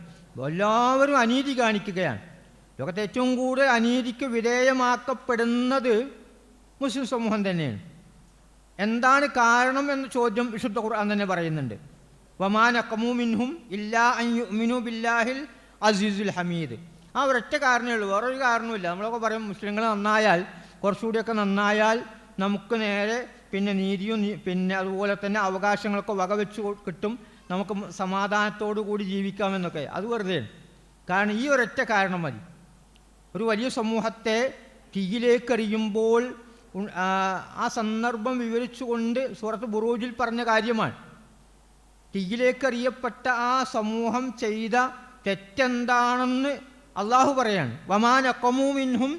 എല്ലാവരും അനീതി കാണിക്കുകയാണ്. ലോകത്തെ ഏറ്റവും കൂടുതൽ അനീതിക്ക് വിധേയമാക്കപ്പെടുന്നത് മുസ്ലിം സമൂഹം തന്നെയാണ്. എന്താണ് കാരണം എന്ന ചോദ്യം വിശുദ്ധ ഖുർആൻ തന്നെ പറയുന്നുണ്ട്. വമാ നഖമൂ മിൻഹും ഇല്ലാ അൻ യുഅ്മിനൂ ബില്ലാഹിൽ അസീസുൽ ഹമീദ്. ആ ഒരൊറ്റ കാരണമേ ഉള്ളൂ, വേറൊരു കാരണമില്ല. നമ്മളൊക്കെ പറയും മുസ്ലിങ്ങൾ നന്നായാൽ, കുറച്ചുകൂടിയൊക്കെ നന്നായാൽ നമുക്ക് നേരെ നീതിയും അതുപോലെ തന്നെ അവകാശങ്ങളൊക്കെ വകവെച്ച് കിട്ടും, നമുക്ക് സമാധാനത്തോടു കൂടി ജീവിക്കാമെന്നൊക്കെ. അത് വെറുതെയാണ്. കാരണം ഈ ഒരൊറ്റ കാരണം മതി. ഒരു വലിയ സമൂഹത്തെ തീയിലേക്കെറിയുമ്പോൾ ആ സന്ദർഭം വിവരിച്ചുകൊണ്ട് സൂറത്ത് ബുറൂജിൽ പറഞ്ഞ കാര്യമാണ്. തീയിലേക്കെറിയപ്പെട്ട ആ സമൂഹം ചെയ്ത തെറ്റെന്താണെന്ന് അള്ളാഹു പറയാണ്. വമാ നഖമൂ മിൻഹും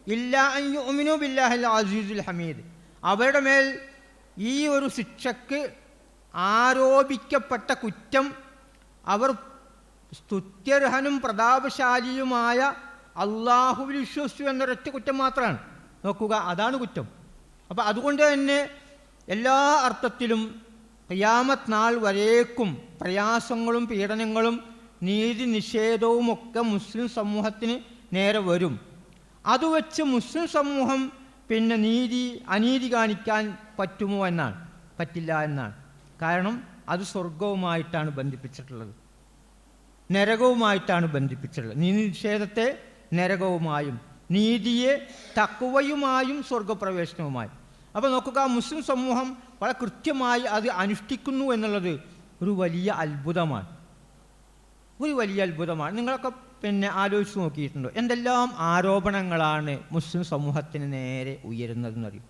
ഇല്ലാ അൻ യുഅ്മിനൂ ബില്ലാഹിൽ അസീസുൽ ഹമീദ്. അവരുടെ മേൽ ഈ ഒരു ശിക്ഷക്ക് ആരോപിക്കപ്പെട്ട കുറ്റം അവർ സ്തുത്യർഹനും പ്രതാപശാലിയുമായ അള്ളാഹുവിൽ വിശ്വസിച്ചു എന്നൊരൊറ്റ കുറ്റം മാത്രമാണ്. നോക്കുക, അതാണ് കുറ്റം. അപ്പം അതുകൊണ്ട് തന്നെ എല്ലാ അർത്ഥത്തിലും ഖിയാമത്ത് നാൾ വരേക്കും പ്രയാസങ്ങളും പീഡനങ്ങളും നീതി നിഷേധവുമൊക്കെ മുസ്ലിം സമൂഹത്തിന് നേരെ വരും. അതുവെച്ച് മുസ്ലിം സമൂഹം അനീതി കാണിക്കാൻ പറ്റുമോ എന്നാണ്? പറ്റില്ല എന്നാണ്. കാരണം അത് സ്വർഗവുമായിട്ടാണ് ബന്ധിപ്പിച്ചിട്ടുള്ളത്, നരകവുമായിട്ടാണ് ബന്ധിപ്പിച്ചിട്ടുള്ളത്. നീതി നിഷേധത്തെ നരകവുമായും നീതിയെ തഖ്വയുമായും സ്വർഗപ്രവേശനവുമായും. അപ്പോൾ നോക്കുക, മുസ്ലിം സമൂഹം വളരെ കൃത്യമായി അത് അനുഷ്ഠിക്കുന്നു എന്നുള്ളത് ഒരു വലിയ അത്ഭുതമാണ്. നിങ്ങളൊക്കെ ആലോചിച്ച് നോക്കിയിട്ടുണ്ടോ? എന്തെല്ലാം ആരോപണങ്ങളാണ് മുസ്ലിം സമൂഹത്തിന് നേരെ ഉയരുന്നതെന്നറിയും.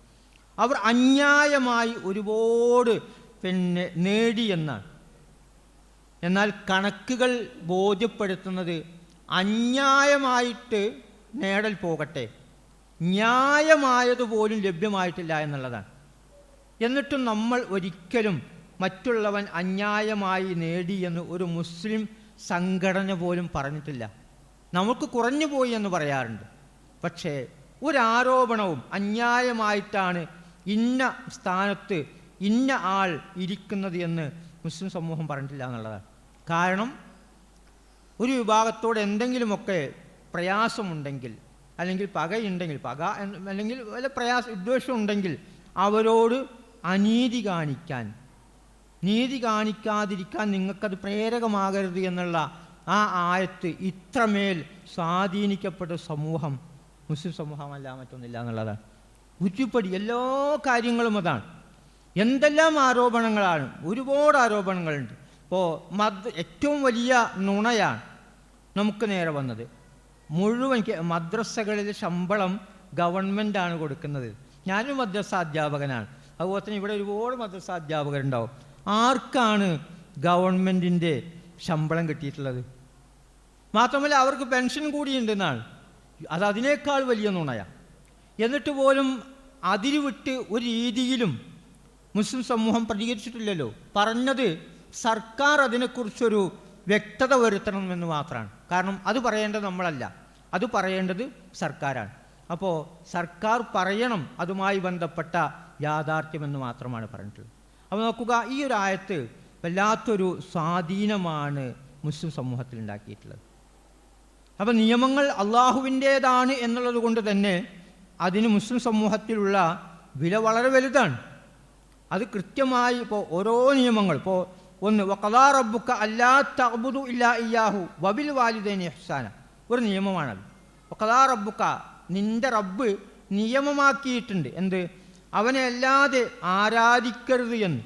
അവർ അന്യായമായി ഒരുപാട് നേടിയെന്നാണ്. എന്നാൽ കണക്കുകൾ ബോധ്യപ്പെടുത്തുന്നത് അന്യായമായിട്ട് നേടൽ പോകട്ടെ, ന്യായമായതുപോലും ലഭ്യമായിട്ടില്ല എന്നുള്ളതാണ്. എന്നിട്ടും നമ്മൾ ഒരിക്കലും മറ്റുള്ളവൻ അന്യായമായി നേടിയെന്ന് ഒരു മുസ്ലിം സംഘടന പോലും പറഞ്ഞിട്ടില്ല. നമുക്ക് കുറഞ്ഞു പോയി എന്ന് പറയാറുണ്ട്. പക്ഷേ ഒരാരോപണവും അന്യായമായിട്ടാണ് ഇന്ന സ്ഥാനത്ത് ഇന്ന ആൾ ഇരിക്കുന്നത് എന്ന് മുസ്ലിം സമൂഹം പറഞ്ഞിട്ടില്ല എന്നുള്ളതാണ്. കാരണം ഒരു വിഭാഗത്തോട് എന്തെങ്കിലുമൊക്കെ പ്രയാസമുണ്ടെങ്കിൽ, അല്ലെങ്കിൽ പകയുണ്ടെങ്കിൽ, അല്ലെങ്കിൽ വല്ല വിദ്വേഷം ഉണ്ടെങ്കിൽ അവരോട് അനീതി കാണിക്കാൻ, നീതി കാണിക്കാതിരിക്കാൻ നിങ്ങൾക്കത് പ്രേരകമാകരുത് എന്നുള്ള ആ ആയത്ത് ഇത്രമേൽ സ്വാധീനിക്കപ്പെട്ട സമൂഹം മുസ്ലിം സമൂഹമല്ല, മറ്റൊന്നില്ല എന്നുള്ളതാണ്. ഉരുപ്പടി എല്ലാ കാര്യങ്ങളും അതാണ്. എന്തെല്ലാം ആരോപണങ്ങളാണ്, ഒരുപാട് ആരോപണങ്ങളുണ്ട്. ഇപ്പോൾ ഏറ്റവും വലിയ നുണയാണ് നമുക്ക് നേരെ വന്നത്. മുഴുവൻ മദ്രസകളിലെ ശമ്പളം ഗവൺമെൻറ്റാണ് കൊടുക്കുന്നത്. ഞാനൊരു മദ്രസ അധ്യാപകനാണ്, അതുപോലെ തന്നെ ഇവിടെ ഒരുപാട് മദ്രസ അധ്യാപകരുണ്ടാവും. ആർക്കാണ് ഗവൺമെൻറ്റിൻ്റെ ശമ്പളം കിട്ടിയിട്ടുള്ളത്? മാത്രമല്ല അവർക്ക് പെൻഷൻ കൂടിയുണ്ടെന്നാണ്. അതിനേക്കാൾ വലിയ നുണയാണ്. എന്നിട്ട് പോലും അതിരുവിട്ട് ഒരു രീതിയിലും മുസ്ലിം സമൂഹം പ്രതികരിച്ചിട്ടില്ലല്ലോ. പറഞ്ഞത് സർക്കാർ അതിനെക്കുറിച്ചൊരു വ്യക്തത വരുത്തണമെന്ന് മാത്രമാണ്. കാരണം അത് പറയേണ്ടത് നമ്മളല്ല, അത് പറയേണ്ടത് സർക്കാരാണ്. അപ്പോൾ സർക്കാർ പറയണം അതുമായി ബന്ധപ്പെട്ട യാഥാർത്ഥ്യമെന്ന് മാത്രമാണ് പറഞ്ഞിട്ടുള്ളത്. അപ്പോൾ നോക്കുക, ഈ ഒരു ആയത്ത് വല്ലാത്തൊരു സ്വാധീനമാണ് മുസ്ലിം സമൂഹത്തിൽ ഉണ്ടാക്കിയിട്ടുള്ളത്. അപ്പോൾ നിയമങ്ങൾ അള്ളാഹുവിൻ്റേതാണ് എന്നുള്ളത് കൊണ്ട് തന്നെ അതിന് മുസ്ലിം സമൂഹത്തിലുള്ള വില വളരെ വലുതാണ്. അത് കൃത്യമായി ഇപ്പോൾ ഓരോ നിയമങ്ങൾ, ഇപ്പോൾ ഒന്ന് വഖദാ റബ്ബുക അല്ലാ തഅ്ബുദു ഇല്ലാ ഇയ്യാഹു വബിൽ വാലിദൈനി ഇഹ്സാന, ഒരു നിയമമാണത്. വഖദാ റബ്ബുക, നിൻ്റെ റബ്ബ് നിയമമാക്കിയിട്ടുണ്ട് എന്ത്? അവനെ അല്ലാതെ ആരാധിക്കരുത് എന്ന്.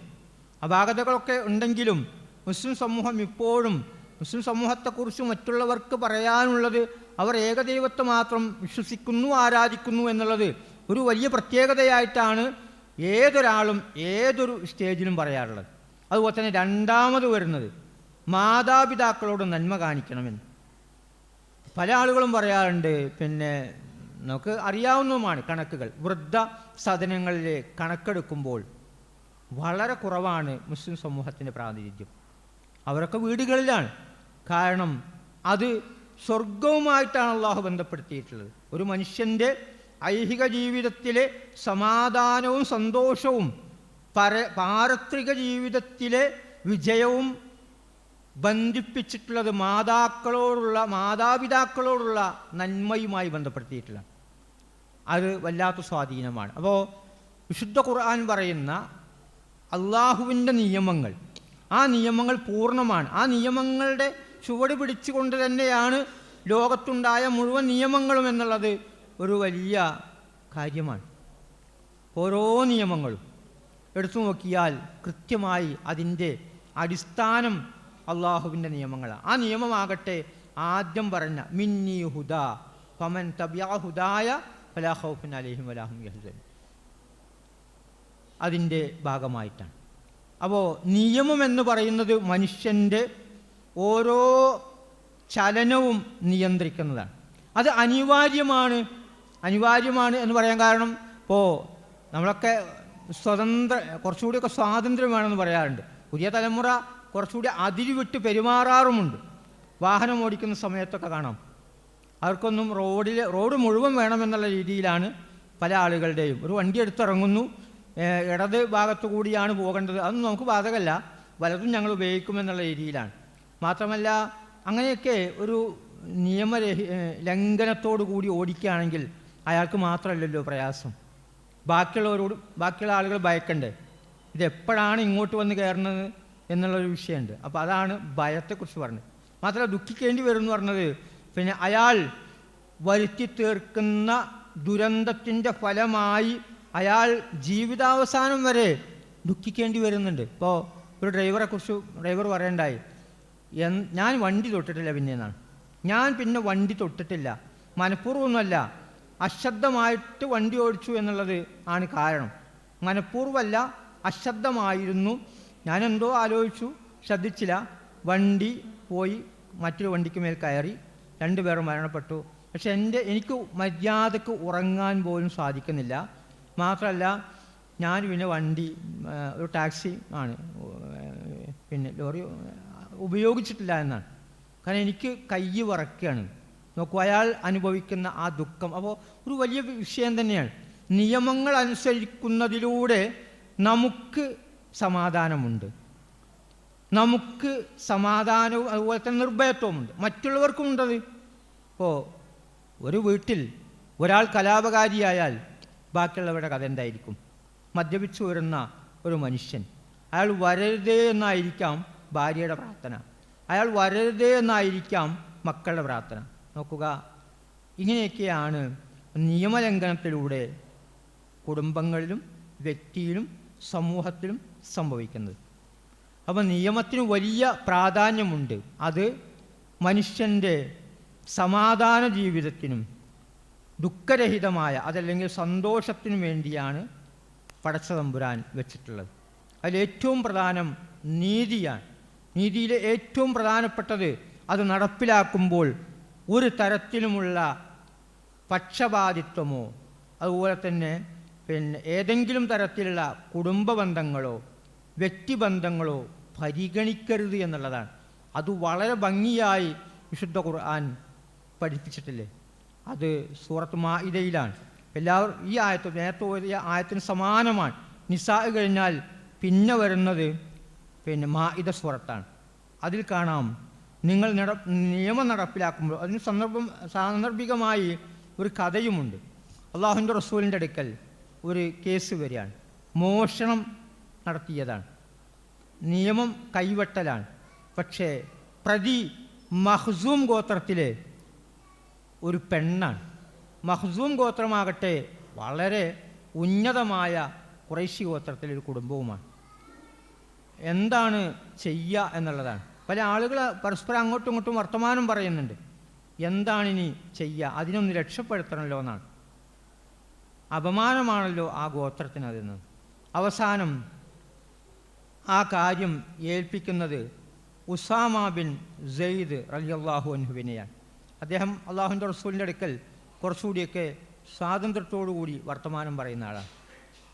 അപാകതകളൊക്കെ ഉണ്ടെങ്കിലും മുസ്ലിം സമൂഹം ഇപ്പോഴും, മുസ്ലിം സമൂഹത്തെക്കുറിച്ച് മറ്റുള്ളവർക്ക് പറയാനുള്ളത് അവർ ഏകദൈവത്തെ മാത്രം വിശ്വസിക്കുന്നു, ആരാധിക്കുന്നു എന്നുള്ളത് ഒരു വലിയ പ്രത്യേകതയായിട്ടാണ് ഏതൊരാളും ഏതൊരു സ്റ്റേജിലും പറയാറുള്ളത്. അതുപോലെ തന്നെ രണ്ടാമത് വരുന്നത് മാതാപിതാക്കളോട് നന്മ കാണിക്കണമെന്ന് പല ആളുകളും പറയാറുണ്ട്. പിന്നെ നമുക്ക് അറിയാവുന്നതുമാണ് കണക്കുകൾ. വൃദ്ധ സദനങ്ങളിലെ കണക്കെടുക്കുമ്പോൾ വളരെ കുറവാണ് മുസ്ലിം സമൂഹത്തിൻ്റെ പ്രാതിനിധ്യം. അവരൊക്കെ വീടുകളിലാണ്. കാരണം അത് സ്വർഗവുമായിട്ടാണ് അള്ളാഹു ബന്ധപ്പെടുത്തിയിട്ടുള്ളത്. ഒരു മനുഷ്യൻ്റെ ഐഹിക ജീവിതത്തിലെ സമാധാനവും സന്തോഷവും പാരത്രിക ജീവിതത്തിലെ വിജയവും ബന്ധിപ്പിച്ചിട്ടുള്ളത് മാതാപിതാക്കളോടുള്ള നന്മയുമായി ബന്ധപ്പെടുത്തിയിട്ടുള്ള അത് വല്ലാത്ത സ്വാധീനമാണ്. അപ്പോൾ വിശുദ്ധ ഖുർആൻ പറയുന്ന അള്ളാഹുവിൻ്റെ നിയമങ്ങൾ, ആ നിയമങ്ങൾ പൂർണ്ണമാണ്. ആ നിയമങ്ങളുടെ ചുവട് പിടിച്ചുകൊണ്ട് തന്നെയാണ് ലോകത്തുണ്ടായ മുഴുവൻ നിയമങ്ങളും എന്നുള്ളത് ഒരു വലിയ കാര്യമാണ്. ഓരോ നിയമങ്ങളും എടുത്തു നോക്കിയാൽ കൃത്യമായി അതിൻ്റെ അടിസ്ഥാനം അള്ളാഹുവിൻ്റെ നിയമങ്ങളാണ്. ആ നിയമമാകട്ടെ ആദ്യം പറഞ്ഞ മിന്നി ഹുദ ഫമൻ തബിഅ ഹുദായ ഫലാ ഖൗഫുൻ അലൈഹിം വലാ ഹും യഹ്സനൂൻ, അതിൻ്റെ ഭാഗമായിട്ടാണ്. അപ്പോൾ നിയമം എന്ന് പറയുന്നത് മനുഷ്യൻ്റെ ഓരോ ചലനവും നിയന്ത്രിക്കുന്നതാണ്. അത് അനിവാര്യമാണ് എന്ന് പറയാൻ കാരണം, ഇപ്പോൾ നമ്മളൊക്കെ കുറച്ചുകൂടിയൊക്കെ സ്വാതന്ത്ര്യം വേണമെന്ന് പറയാറുണ്ട്. പുതിയ തലമുറ കുറച്ചുകൂടി അതിരുവിട്ട് പെരുമാറാറുമുണ്ട്. വാഹനം ഓടിക്കുന്ന സമയത്തൊക്കെ കാണാം, അവർക്കൊന്നും റോഡ് മുഴുവൻ വേണമെന്നുള്ള രീതിയിലാണ് പല ആളുകളുടെയും. ഒരു വണ്ടി എടുത്തിറങ്ങുന്നു, ഇടത് ഭാഗത്തു കൂടിയാണ് പോകേണ്ടത്, അതൊന്നും നമുക്ക് ബാധകമല്ല, വലതും ഞങ്ങൾ ഉപയോഗിക്കുമെന്നുള്ള രീതിയിലാണ്. മാത്രമല്ല അങ്ങനെയൊക്കെ ഒരു ലംഘനത്തോടു കൂടി ഓടിക്കുകയാണെങ്കിൽ അയാൾക്ക് മാത്രമല്ലല്ലോ പ്രയാസം, ബാക്കിയുള്ള ആളുകൾ ഭയക്കണ്ടേ, ഇതെപ്പോഴാണ് ഇങ്ങോട്ട് വന്ന് കയറുന്നത് എന്നുള്ളൊരു വിഷയമുണ്ട്. അപ്പോൾ അതാണ് ഭയത്തെക്കുറിച്ച് പറഞ്ഞത്. മാത്രമല്ല ദുഃഖിക്കേണ്ടി വരും എന്ന് പറഞ്ഞത്, പിന്നെ അയാൾ വരുത്തി തീർക്കുന്ന ദുരന്തത്തിൻ്റെ ഫലമായി അയാൾ ജീവിതാവസാനം വരെ ദുഃഖിക്കേണ്ടി വരുന്നുണ്ട്. ഇപ്പോൾ ഒരു ഡ്രൈവർ പറയണ്ടായി, ഞാൻ വണ്ടി തൊട്ടിട്ടില്ല പിന്നെന്നാണ്. ഞാൻ പിന്നെ വണ്ടി തൊട്ടിട്ടില്ല, മനഃപൂർവ്വമൊന്നുമല്ല, അശ്രദ്ധമായിട്ട് വണ്ടി ഓടിച്ചു എന്നുള്ളത് ആണ് കാരണം. മനഃപൂർവ്വമല്ല, അശ്രദ്ധമായിരുന്നു. ഞാനെന്തോ ആലോചിച്ചു, ശ്രദ്ധിച്ചില്ല, വണ്ടി പോയി മറ്റൊരു വണ്ടിക്ക് മേൽ കയറി, 2 പേർ മരണപ്പെട്ടു. പക്ഷെ എനിക്ക് മര്യാദക്ക് ഉറങ്ങാൻ പോലും സാധിക്കുന്നില്ല. മാത്രമല്ല ഞാൻ പിന്നെ വണ്ടി, ഒരു ടാക്സി ആണ്, പിന്നെ ലോറി ഉപയോഗിച്ചിട്ടില്ല എന്നാണ്. കാരണം എനിക്ക് കൈ വിറക്കുകയാണ്. നോക്കൂ, അയാൾ അനുഭവിക്കുന്ന ആ ദുഃഖം. അപ്പോൾ ഒരു വലിയ വിഷയം തന്നെയാണ്. നിയമങ്ങൾ അനുസരിക്കുന്നതിലൂടെ നമുക്ക് സമാധാനമുണ്ട്, നമുക്ക് സമാധാനവും അതുപോലെ തന്നെ നിർഭയത്വമുണ്ട്, മറ്റുള്ളവർക്കുമുണ്ടത്. ഇപ്പോൾ ഒരു വീട്ടിൽ ഒരാൾ കലാപകാരിയായാൽ ബാക്കിയുള്ളവരുടെ കഥ എന്തായിരിക്കും? മദ്യപിച്ചു വരുന്ന ഒരു മനുഷ്യൻ, അയാൾ വരരുതേ എന്നായിരിക്കാം ഭാര്യയുടെ പ്രാർത്ഥന, അയാൾ വരരുതേ എന്നായിരിക്കാം മക്കളുടെ പ്രാർത്ഥന. നോക്കുക, ഇങ്ങനെയൊക്കെയാണ് നിയമലംഘനത്തിലൂടെ കുടുംബങ്ങളിലും വ്യക്തിയിലും സമൂഹത്തിലും സംഭവിക്കുന്നത്. അപ്പോൾ നിയമത്തിന് വലിയ പ്രാധാന്യമുണ്ട്. അത് മനുഷ്യൻ്റെ സമാധാന ജീവിതത്തിനും ദുഃഖരഹിതമായ അതല്ലെങ്കിൽ സന്തോഷത്തിനും വേണ്ടിയാണ് പടച്ച തമ്പുരാൻ വെച്ചിട്ടുള്ളത്. അതിലേറ്റവും പ്രധാനം നീതിയാണ്. നീതിയിലെ ഏറ്റവും പ്രധാനപ്പെട്ടത് അത് നടപ്പിലാക്കുമ്പോൾ ഒരു തരത്തിലുമുള്ള പക്ഷപാതിത്വമോ അതുപോലെ തന്നെ ഏതെങ്കിലും തരത്തിലുള്ള കുടുംബ ബന്ധങ്ങളോ വ്യക്തിബന്ധങ്ങളോ പരിഗണിക്കരുത് എന്നുള്ളതാണ്. അത് വളരെ ഭംഗിയായി വിശുദ്ധ ഖുർആൻ പഠിപ്പിച്ചിട്ടില്ലേ? അത് സൂറത്ത് മാഇദയിലാണ്. എല്ലാവരും ഈ ആയത്ത് നേരത്തെ ഓതിയ ആയത്തിന് സമാനമാണ്. നിസാ കഴിഞ്ഞാൽ പിന്നെ വരുന്നത് മാഇദ സൂറത്താണ്. അതിൽ കാണാം, നിങ്ങൾ നിയമം നടപ്പിലാക്കുമ്പോൾ അതിന് സാന്ദർഭികമായി ഒരു കഥയുമുണ്ട്. അള്ളാഹുവിൻ്റെ റസൂലിൻ്റെ അടുക്കൽ ഒരു കേസ് വരികയാണ്. മോഷണം നടത്തിയതാണ്, നിയമം കൈവെട്ടലാണ്. പക്ഷേ പ്രതി മഖ്സൂം ഗോത്രത്തിലെ ഒരു പെണ്ണാണ്. മഖ്സൂം ഗോത്രമാകട്ടെ വളരെ ഉന്നതമായ ഖുറൈശി ഗോത്രത്തിലെ ഒരു കുടുംബവുമാണ്. എന്താണ് ചെയ്യുക എന്നുള്ളതാണ്. പല ആളുകൾ പരസ്പരം അങ്ങോട്ടും ഇങ്ങോട്ടും വർത്തമാനം പറയുന്നുണ്ട്. എന്താണിനി ചെയ്യുക? അതിനൊന്ന് രക്ഷപ്പെടുത്തണമല്ലോ എന്നാണ്. അപമാനമാണല്ലോ ആ ഗോത്രത്തിന് അതിന്. അവസാനം ആ കാര്യം ഏൽപ്പിക്കുന്നത് ഉസാമ ബിൻ സെയ്ദ് റളിയല്ലാഹു അൻഹുവിനെയാണ്. അദ്ദേഹം അള്ളാഹുവിൻ്റെ റസൂലിൻ്റെ അടുക്കൽ കുറച്ചുകൂടിയൊക്കെ സ്വാതന്ത്ര്യത്തോടുകൂടി വർത്തമാനം പറയുന്ന ആളാണ്.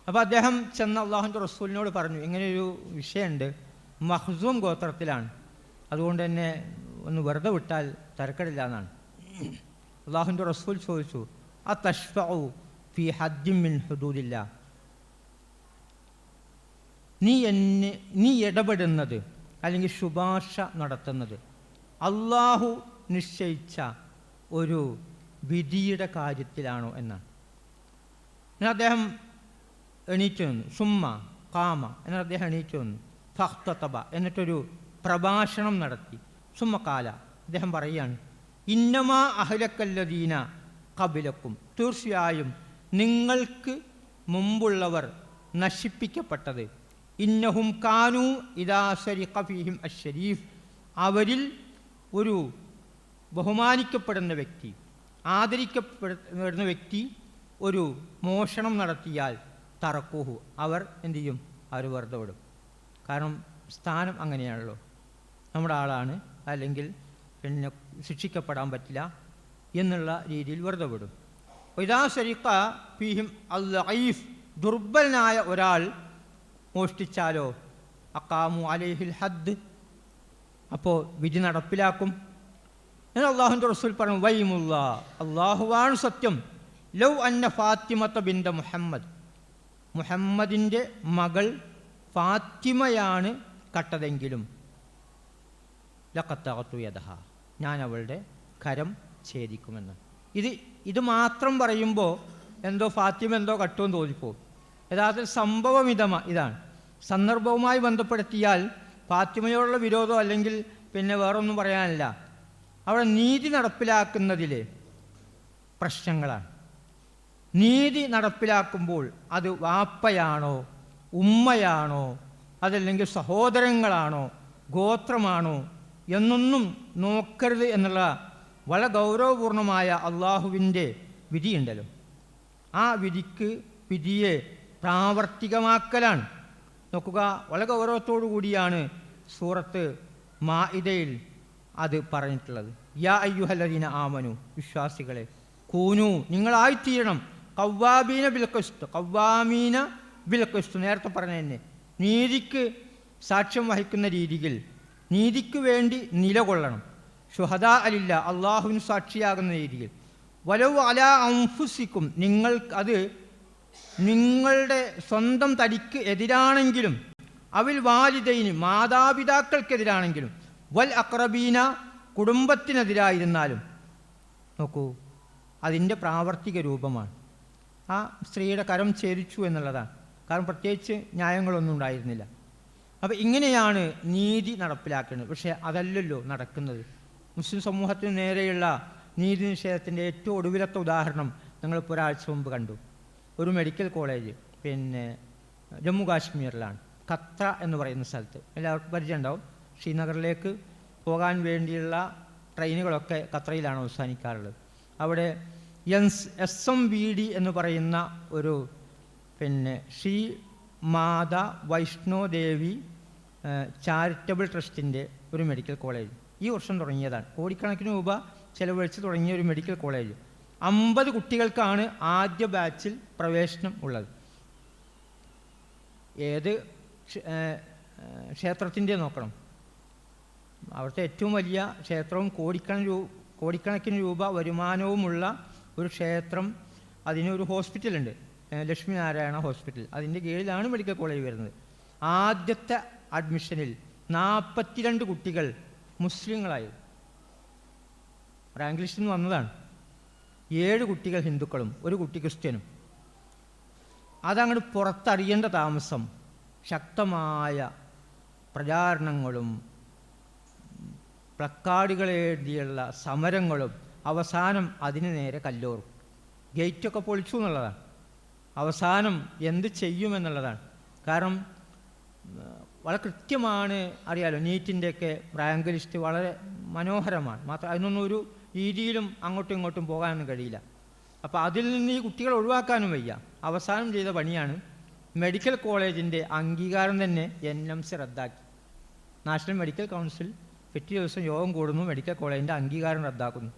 അപ്പോൾ അദ്ദേഹം ചെന്ന് അള്ളാഹുവിൻ്റെ റസൂലിനോട് പറഞ്ഞു, ഇങ്ങനെയൊരു വിഷയമുണ്ട്, മഖ്സൂം ഗോത്രത്തിലാണ്, അതുകൊണ്ട് തന്നെ ഒന്ന് വെറുതെ വിട്ടാൽ തരക്കടില്ല എന്നാണ്. അള്ളാഹുവിൻ്റെ റസൂൽ ചോദിച്ചു, അതശ്ഫഉ ഫീ ഹദ്ദിൻ മിൻ ഹുദൂദില്ലാ, നീ ഇടപെടുന്നത് അല്ലെങ്കിൽ ശുപാർശ നടത്തുന്നത് അള്ളാഹു നിശ്ചയിച്ച ഒരു വിധിയുടെ കാര്യത്തിലാണോ എന്നാണ്. എന്നാൽ അദ്ദേഹം എണീറ്റ് വന്നു. സുമ്മ കാമ എന്നാൽ അദ്ദേഹം എണീറ്റ് വന്നു. ഫഖ്തബ എന്നിട്ടൊരു പ്രഭാഷണം നടത്തി. സുമ്മ കാല അദ്ദേഹം പറയുകയാണ്, ഇന്നമാ അഹ്ലക്കല്ലദീന ഖബലക്കും, തീർച്ചയായും നിങ്ങൾക്ക് മുമ്പുള്ളവർ നശിപ്പിക്കപ്പെട്ടത്, ഇന്നഹും കാനൂ ഇദാ സരിഖ ഫീഹിം അശ്ശരീഫ്, അവരിൽ ഒരു ബഹുമാനിക്കപ്പെടുന്ന വ്യക്തി, ആദരിക്കപ്പെടുന്ന വ്യക്തി ഒരു മോഷണം നടത്തിയാൽ തറക്കുഹു, അവർ എന്തു ചെയ്യും? അവർ വെറുതെ വിടും. കാരണം സ്ഥാനം അങ്ങനെയാണല്ലോ, നമ്മുടെ ആളാണ്, അല്ലെങ്കിൽ പിന്നെ ശിക്ഷിക്കപ്പെടാൻ പറ്റില്ല എന്നുള്ള രീതിയിൽ വെറുതെ വിടും. ഇദാ സരിഖ ഫീഹിം അൽ-ലഈഫ്, ദുർബലനായ ഒരാൾ മോഷ്ടിച്ചാലോ അഖാമു അലൈഹിൽ ഹദ്ദ്, അപ്പോൾ വിധി നടപ്പിലാക്കും. എന്നാൽ അള്ളാഹുവിൻ്റെ റസൂൽ പറഞ്ഞു, വൈമുല്ലാ, അള്ളാഹുവാണ് സത്യം, ലൗ അന്ന ഫാത്തിമത്ത ബിൻത മുഹമ്മദ്, മുഹമ്മദിൻ്റെ മകൾ ഫാത്തിമയാണ് കട്ടതെങ്കിലും ലഖത്തഅതു യദഹ, ഞാൻ അവളുടെ കരം ഛേദിക്കുമെന്ന്. ഇത് മാത്രം പറയുമ്പോൾ എന്തോ ഫാത്തിമ എന്തോ കട്ടുമെന്ന് തോന്നിപ്പോകും. യഥാർത്ഥത്തിൽ സംഭവം ഇതാണ്. സന്ദർഭവുമായി ബന്ധപ്പെടുത്തിയാൽ ഫാത്തിമയോടുള്ള വിരോധം അല്ലെങ്കിൽ പിന്നെ വേറൊന്നും പറയാനില്ല. അവിടെ നീതി നടപ്പിലാക്കുന്നതിൽ പ്രശ്നങ്ങളാണ്. നീതി നടപ്പിലാക്കുമ്പോൾ അത് വാപ്പയാണോ ഉമ്മയാണോ അതല്ലെങ്കിൽ സഹോദരങ്ങളാണോ ഗോത്രമാണോ എന്നൊന്നും നോക്കരുത് എന്നുള്ള വളരെ ഗൗരവപൂർണമായ അള്ളാഹുവിൻ്റെ വിധിയുണ്ടല്ലോ. ആ വിധിയെ പ്രാവർത്തികമാക്കലാണ്. നോക്കുക, വളരെ ഗൗരവത്തോടു കൂടിയാണ് സൂറത്ത് മാഇദയിൽ അത് പറഞ്ഞിട്ടുള്ളത്. യാ അയ്യുഹല്ലദീന ആമനു, വിശ്വാസികളെ, കൂനു നിങ്ങളായിത്തീരണം, ഖവ്വാമീന ബിൽ ഖിസ്ത്, ഖവ്വാമീന ബിൽ ഖിസ്ത്, നേരത്തെ പറഞ്ഞ തന്നെ നീതിക്ക് സാക്ഷ്യം വഹിക്കുന്ന രീതിയിൽ നീതിക്ക് വേണ്ടി നിലകൊള്ളണം. ശുഹദാ അലില്ല, അള്ളാഹുവിന് സാക്ഷിയാകുന്ന രീതിയിൽ. വലൗ അലാ അൻഫുസിക്കും, നിങ്ങൾ അത് നിങ്ങളുടെ സ്വന്തം തടിക്ക് എതിരാണെങ്കിലും, അവിൽ വാലിദൈനി മാതാപിതാക്കൾക്കെതിരാണെങ്കിലും, വൽ അഖ്റബീന കുടുംബത്തിനെതിരായിരുന്നാലും. നോക്കൂ, അതിൻ്റെ പ്രാവർത്തിക രൂപമാണ്. ആ സ്ത്രീയുടെ കരം ഛേദിച്ചു എന്നുള്ളതാണ്. കാരണം പ്രത്യേകിച്ച് ന്യായങ്ങളൊന്നും ഉണ്ടായിരുന്നില്ല. അപ്പോൾ ഇങ്ങനെയാണ് നീതി നടപ്പിലാക്കേണ്ടത്. പക്ഷേ അതല്ലല്ലോ നടക്കുന്നത്. മുസ്ലിം സമൂഹത്തിന് നേരെയുള്ള നീതി നിഷേധത്തിൻ്റെ ഏറ്റവും ഒടുവിലത്തെ ഉദാഹരണം ഞങ്ങളിപ്പോൾ ഒരാഴ്ച മുമ്പ് കണ്ടു. ഒരു മെഡിക്കൽ കോളേജ് പിന്നെ ജമ്മു കാശ്മീരിലാണ്, ഖത്ര എന്ന് പറയുന്ന സ്ഥലത്ത്. എല്ലാവർക്കും പരിചയം ഉണ്ടാവും. ശ്രീനഗറിലേക്ക് പോകാൻ വേണ്ടിയുള്ള ട്രെയിനുകളൊക്കെ ഖത്രയിലാണ് അവസാനിക്കാറുള്ളത്. അവിടെ SMVD എന്ന് പറയുന്ന ഒരു പിന്നെ ശ്രീ മാതാ വൈഷ്ണോ ദേവി ചാരിറ്റബിൾ ട്രസ്റ്റിൻ്റെ ഒരു മെഡിക്കൽ കോളേജ് ഈ വർഷം തുടങ്ങിയതാണ്. കോടിക്കണക്കിന് രൂപ ചെലവഴിച്ച് തുടങ്ങിയ ഒരു മെഡിക്കൽ കോളേജ്. 50 കുട്ടികൾക്കാണ് ആദ്യ ബാച്ചിൽ പ്രവേശനം ഉള്ളത്. ഏത് ക്ഷേത്രത്തിൻ്റെ നോക്കണം. അവിടുത്തെ ഏറ്റവും വലിയ ക്ഷേത്രവും കോടിക്കണക്കിന് രൂപ വരുമാനവുമുള്ള ഒരു ക്ഷേത്രം, അതിനൊരു ഹോസ്പിറ്റലുണ്ട്, ലക്ഷ്മി നാരായണ ഹോസ്പിറ്റൽ. അതിൻ്റെ കീഴിലാണ് മെഡിക്കൽ കോളേജ് വരുന്നത്. ആദ്യത്തെ അഡ്മിഷനിൽ 42 കുട്ടികൾ മുസ്ലിങ്ങളായി. റാങ്ക് ലിസ്റ്റിൽ നിന്ന് വന്നതാണ്. 7 കുട്ടികൾ ഹിന്ദുക്കളും 1 കുട്ടി ക്രിസ്ത്യനും. അതങ്ങോട്ട് പുറത്തറിയേണ്ട താമസം ശക്തമായ പ്രചാരണങ്ങളും പ്ലക്കാർഡുകൾ എഴുതിയുള്ള സമരങ്ങളും അവസാനം അതിന് നേരെ കല്ലോറും. ഗേറ്റൊക്കെ പൊളിച്ചു എന്നുള്ളതാണ്. അവസാനം എന്ത് ചെയ്യുമെന്നുള്ളതാണ്. കാരണം വളരെ കൃത്യമാണ്, അറിയാലോ, നീറ്റിൻ്റെയൊക്കെ റാങ്ക് ലിസ്റ്റ് വളരെ മനോഹരമാണ്. മാത്രം അതിനൊന്നും ഒരു രീതിയിലും അങ്ങോട്ടും ഇങ്ങോട്ടും പോകാനൊന്നും കഴിയില്ല. അപ്പോൾ അതിൽ നിന്ന് ഈ കുട്ടികളെ ഒഴിവാക്കാനും വയ്യ. അവസാനം ചെയ്ത പണിയാണ് മെഡിക്കൽ കോളേജിൻ്റെ അംഗീകാരം തന്നെ NMC റദ്ദാക്കി. നാഷണൽ മെഡിക്കൽ കൗൺസിൽ പിറ്റേ ദിവസം യോഗം കൂടുന്നു, മെഡിക്കൽ കോളേജിൻ്റെ അംഗീകാരം റദ്ദാക്കുന്നു.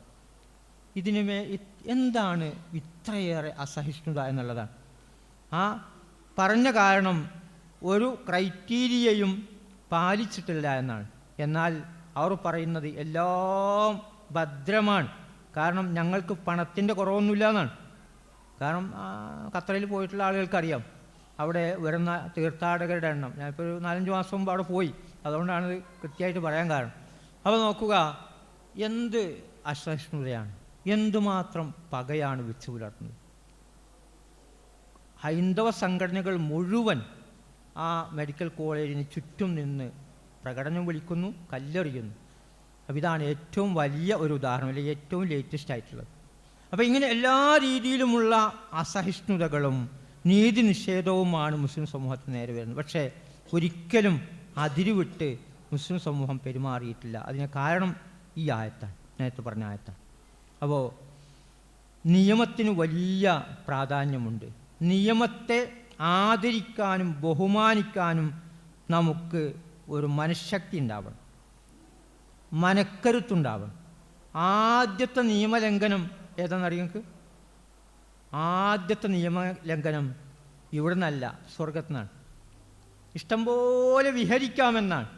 ഇതിനുമേ എന്താണ് ഇത്രയേറെ അസഹിഷ്ണുത എന്നുള്ളതാണ്. ആ പറഞ്ഞ കാരണം ഒരു ക്രൈറ്റീരിയയും പാലിച്ചിട്ടില്ല എന്നാണ്. എന്നാൽ അവർ പറയുന്നത് എല്ലാം ഭദ്രമാണ്, കാരണം ഞങ്ങൾക്ക് പണത്തിൻ്റെ കുറവൊന്നുമില്ല എന്നാണ്. കാരണം ഖത്തറിൽ പോയിട്ടുള്ള ആളുകൾക്കറിയാം അവിടെ വരുന്ന തീർത്ഥാടകരുടെ എണ്ണം. ഞാനിപ്പോൾ ഒരു 4-5 മാസം മുമ്പ് അവിടെ പോയി, അതുകൊണ്ടാണ് ഇത് കൃത്യമായിട്ട് പറയാൻ കാരണം. അപ്പോൾ നോക്കുക, എന്ത് അസഹിഷ്ണുതയാണ്, എന്തുമാത്രം പകയാണ് വെച്ച് പുലർത്തുന്നത്. ഹൈന്ദവ സംഘടനകൾ മുഴുവൻ ആ മെഡിക്കൽ കോളേജിന് ചുറ്റും നിന്ന് പ്രകടനം വിളിക്കുന്നു, കല്ലെറിയുന്നു. അപ്പോൾ ഇതാണ് ഏറ്റവും വലിയ ഒരു ഉദാഹരണം, അല്ലെങ്കിൽ ഏറ്റവും ലേറ്റസ്റ്റ് ആയിട്ടുള്ളത്. അപ്പോൾ ഇങ്ങനെ എല്ലാ രീതിയിലുമുള്ള അസഹിഷ്ണുതകളും നീതി നിഷേധവുമാണ് മുസ്ലിം സമൂഹത്തിന് നേരെ വരുന്നത്. പക്ഷേ ഒരിക്കലും അതിരുവിട്ട് മുസ്ലിം സമൂഹം പെരുമാറിയിട്ടില്ല. അതിന് കാരണം ഈ ആയത്താണ്, നേരത്തെ പറഞ്ഞ ആയത്താണ്. അപ്പോൾ നിയമത്തിന് വലിയ പ്രാധാന്യമുണ്ട്. നിയമത്തെ ആദരിക്കാനും ബഹുമാനിക്കാനും നമുക്ക് ഒരു മനഃശക്തി ഉണ്ടാവണം, മനക്കരുത്തുണ്ടാവണം. ആദ്യത്തെ നിയമലംഘനം ഏതാണെന്നറിയാം നിങ്ങൾക്ക്? ആദ്യത്തെ നിയമലംഘനം ഇവിടെ നിന്നല്ല, സ്വർഗത്തു നിന്നാണ്. ഇഷ്ടംപോലെ വിഹരിക്കാമെന്നാണ്,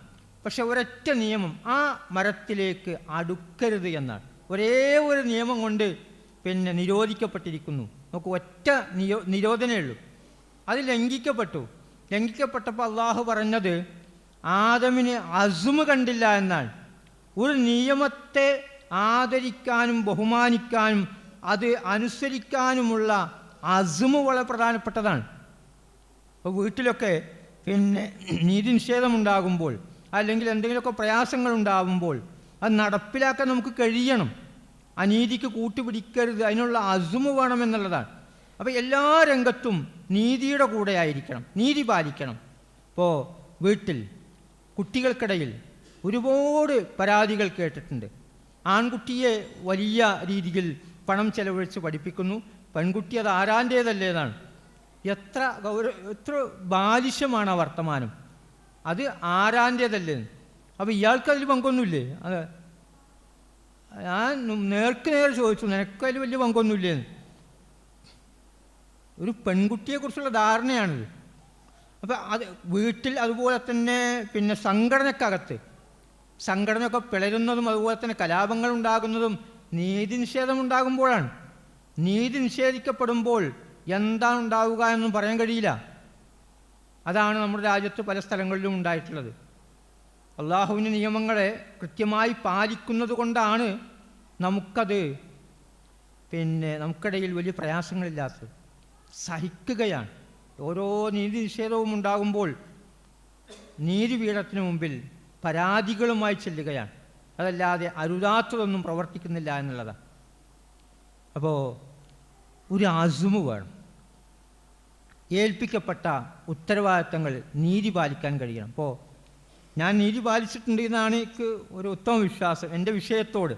പക്ഷെ ഒരൊറ്റ നിയമം, ആ മരത്തിലേക്ക് അടുക്കരുത് എന്നാണ്. ഒരേ ഒരു നിയമം കൊണ്ട് പിന്നെ നിരോധിക്കപ്പെട്ടിരിക്കുന്നു. നമുക്ക് ഒറ്റ നിരോധനമേ ഉള്ളൂ. അത് ലംഘിക്കപ്പെട്ടപ്പോൾ അള്ളാഹു പറഞ്ഞത് ആദമിന് അസുമ് കണ്ടില്ല എന്നാണ്. ഒരു നിയമത്തെ ആദരിക്കാനും ബഹുമാനിക്കാനും അത് അനുസരിക്കാനുമുള്ള അസുമ് വളരെ പ്രധാനപ്പെട്ടതാണ്. അപ്പോൾ വീട്ടിലൊക്കെ പിന്നെ നീതി നിഷേധമുണ്ടാകുമ്പോൾ അല്ലെങ്കിൽ എന്തെങ്കിലുമൊക്കെ പ്രയാസങ്ങളുണ്ടാകുമ്പോൾ അത് നടപ്പിലാക്കാൻ നമുക്ക് കഴിയണം. അനീതിക്ക് കൂട്ടുപിടിക്കരുത്, അതിനുള്ള അസുമ് വേണമെന്നുള്ളതാണ്. അപ്പോൾ എല്ലാ രംഗത്തും നീതിയുടെ കൂടെ ആയിരിക്കണം, നീതി പാലിക്കണം. ഇപ്പോൾ വീട്ടിൽ കുട്ടികൾക്കിടയിൽ ഒരുപാട് പരാതികൾ കേട്ടിട്ടുണ്ട്. ആൺകുട്ടിയെ വലിയ രീതിയിൽ പണം ചെലവഴിച്ച് പഠിപ്പിക്കുന്നു, പെൺകുട്ടി അത് ആരാൻ്റേതല്ലേതാണ്. എത്ര ബാലിശമാണ് ആ വർത്തമാനം. അത് ആരാൻ്റേതല്ലേ. അപ്പോൾ ഇയാൾക്കതിൽ പങ്കൊന്നുമില്ലേ? അത് ഞാൻ നേർക്ക് നേരെ ചോദിച്ചു, നിനക്കതിൽ വലിയ പങ്കൊന്നുമില്ലേന്ന്. ഒരു പെൺകുട്ടിയെക്കുറിച്ചുള്ള ധാരണയാണിത്. അപ്പം അത് വീട്ടിൽ, അതുപോലെ തന്നെ പിന്നെ സംഘടനയൊക്കെ പിളരുന്നതും അതുപോലെ തന്നെ കലാപങ്ങൾ ഉണ്ടാകുന്നതും നീതി നിഷേധമുണ്ടാകുമ്പോഴാണ്. നീതി നിഷേധിക്കപ്പെടുമ്പോൾ എന്താണ് ഉണ്ടാവുക എന്നും പറയാൻ കഴിയില്ല. അതാണ് നമ്മുടെ രാജ്യത്ത് പല സ്ഥലങ്ങളിലും ഉണ്ടായിട്ടുള്ളത്. അള്ളാഹുവിൻ്റെ നിയമങ്ങളെ കൃത്യമായി പാലിക്കുന്നത് കൊണ്ടാണ് നമുക്കിടയിൽ വലിയ പ്രയാസങ്ങളില്ലാത്തത്. സഹിക്കുകയാണ്. ഓരോ നീതി നിഷേധവും ഉണ്ടാകുമ്പോൾ നീതിപീഠത്തിന് മുമ്പിൽ പരാതികളുമായി ചെല്ലുകയാണ്, അതല്ലാതെ അരുതാത്തതൊന്നും പ്രവർത്തിക്കുന്നില്ല എന്നുള്ളതാണ്. അപ്പോൾ ഒരു അസുമ് വേണം. ഏൽപ്പിക്കപ്പെട്ട ഉത്തരവാദിത്തങ്ങൾ നീതി പാലിക്കാൻ കഴിയണം. അപ്പോൾ ഞാൻ നീതി പാലിച്ചിട്ടുണ്ട് എന്നാണ് എനിക്ക് ഒരു ഉത്തമ വിശ്വാസം എൻ്റെ വിഷയത്തോട്.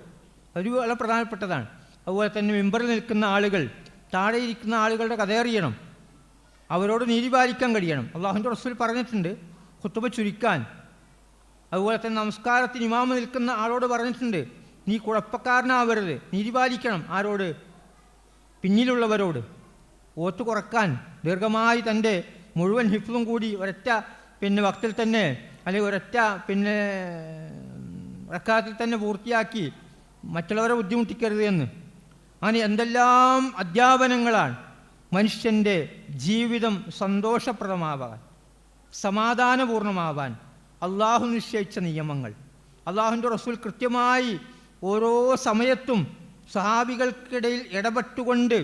ഒരു വളരെ പ്രധാനപ്പെട്ടതാണ്. അതുപോലെ തന്നെ മെമ്പറിൽ നിൽക്കുന്ന ആളുകൾ താഴെ ഇരിക്കുന്ന ആളുകളുടെ കഥയറിയണം, അവരോട് നീതി പാലിക്കാൻ കഴിയണം. അള്ളാഹുവിൻ്റെ റസൂൽ പറഞ്ഞിട്ടുണ്ട് ഖുതുബ ചുരുക്കാൻ. അതുപോലെ തന്നെ നമസ്കാരത്തിന് ഇമാമ് നിൽക്കുന്ന ആളോട് പറഞ്ഞിട്ടുണ്ട് നീ കുഴപ്പക്കാരനാവരുത്, നീതി പാലിക്കണം. ആരോട്? പിന്നിലുള്ളവരോട്. ഓത്ത് കുറക്കാൻ ദീർഘമായി തൻ്റെ മുഴുവൻ ഹിഫ്ളും കൂടി ഒരൊറ്റ വക്തിൽ തന്നെ അല്ലെങ്കിൽ ഒരൊറ്റ റക്കാത്തിൽ തന്നെ പൂർത്തിയാക്കി മറ്റുള്ളവരെ ബുദ്ധിമുട്ടിക്കരുത് എന്ന്. അങ്ങനെ എന്തെല്ലാം അധ്യാപനങ്ങളാണ് മനുഷ്യൻ്റെ ജീവിതം സന്തോഷപ്രദമാവാൻ, സമാധാനപൂർണ്ണമാവാൻ അള്ളാഹു നിശ്ചയിച്ച നിയമങ്ങൾ. അള്ളാഹുവിൻ്റെ റസൂൽ കൃത്യമായി ഓരോ സമയത്തും സഹാബികൾക്കിടയിൽ ഇടപെട്ടുകൊണ്ട്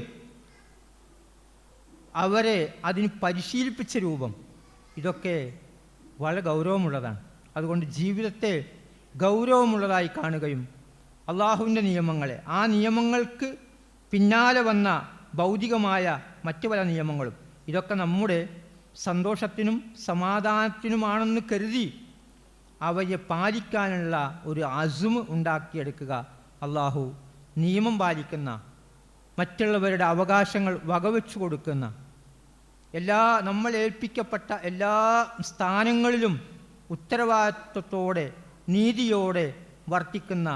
അവരെ അതിന് പരിശീലിപ്പിച്ച രൂപം, ഇതൊക്കെ വളരെ ഗൗരവമുള്ളതാണ്. അതുകൊണ്ട് ജീവിതത്തെ ഗൗരവമുള്ളതായി കാണുകയും അള്ളാഹുവിൻ്റെ നിയമങ്ങളെ, ആ നിയമങ്ങൾക്ക് പിന്നാലെ വന്ന ഭൗതികമായ മറ്റു പല നിയമങ്ങളും, ഇതൊക്കെ നമ്മുടെ സന്തോഷത്തിനും സമാധാനത്തിനുമാണെന്ന് കരുതി അവയെ പാലിക്കാനുള്ള ഒരു അസുമ് ഉണ്ടാക്കിയെടുക്കുക. അള്ളാഹു നിയമം പാലിക്കുന്ന, മറ്റുള്ളവരുടെ അവകാശങ്ങൾ വകവെച്ചു കൊടുക്കുന്ന, നമ്മൾ ഏൽപ്പിക്കപ്പെട്ട എല്ലാ സ്ഥാനങ്ങളിലും ഉത്തരവാദിത്വത്തോടെ നീതിയോടെ വർത്തിക്കുന്ന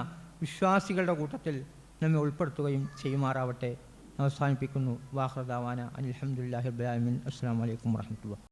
വിശ്വാസികളുടെ കൂട്ടത്തിൽ നമ്മെ ഉൾപ്പെടുത്തുകയും ചെയ്യുമാറാവട്ടെ. അവസാനിപ്പിക്കുന്നു. വാഖിറു ദഅവാന അൽഹംദുലില്ലാഹി റബ്ബിൽ ആലമീൻ. അസ്സലാമു അലൈക്കും വറഹ്മത്തുള്ളാഹി.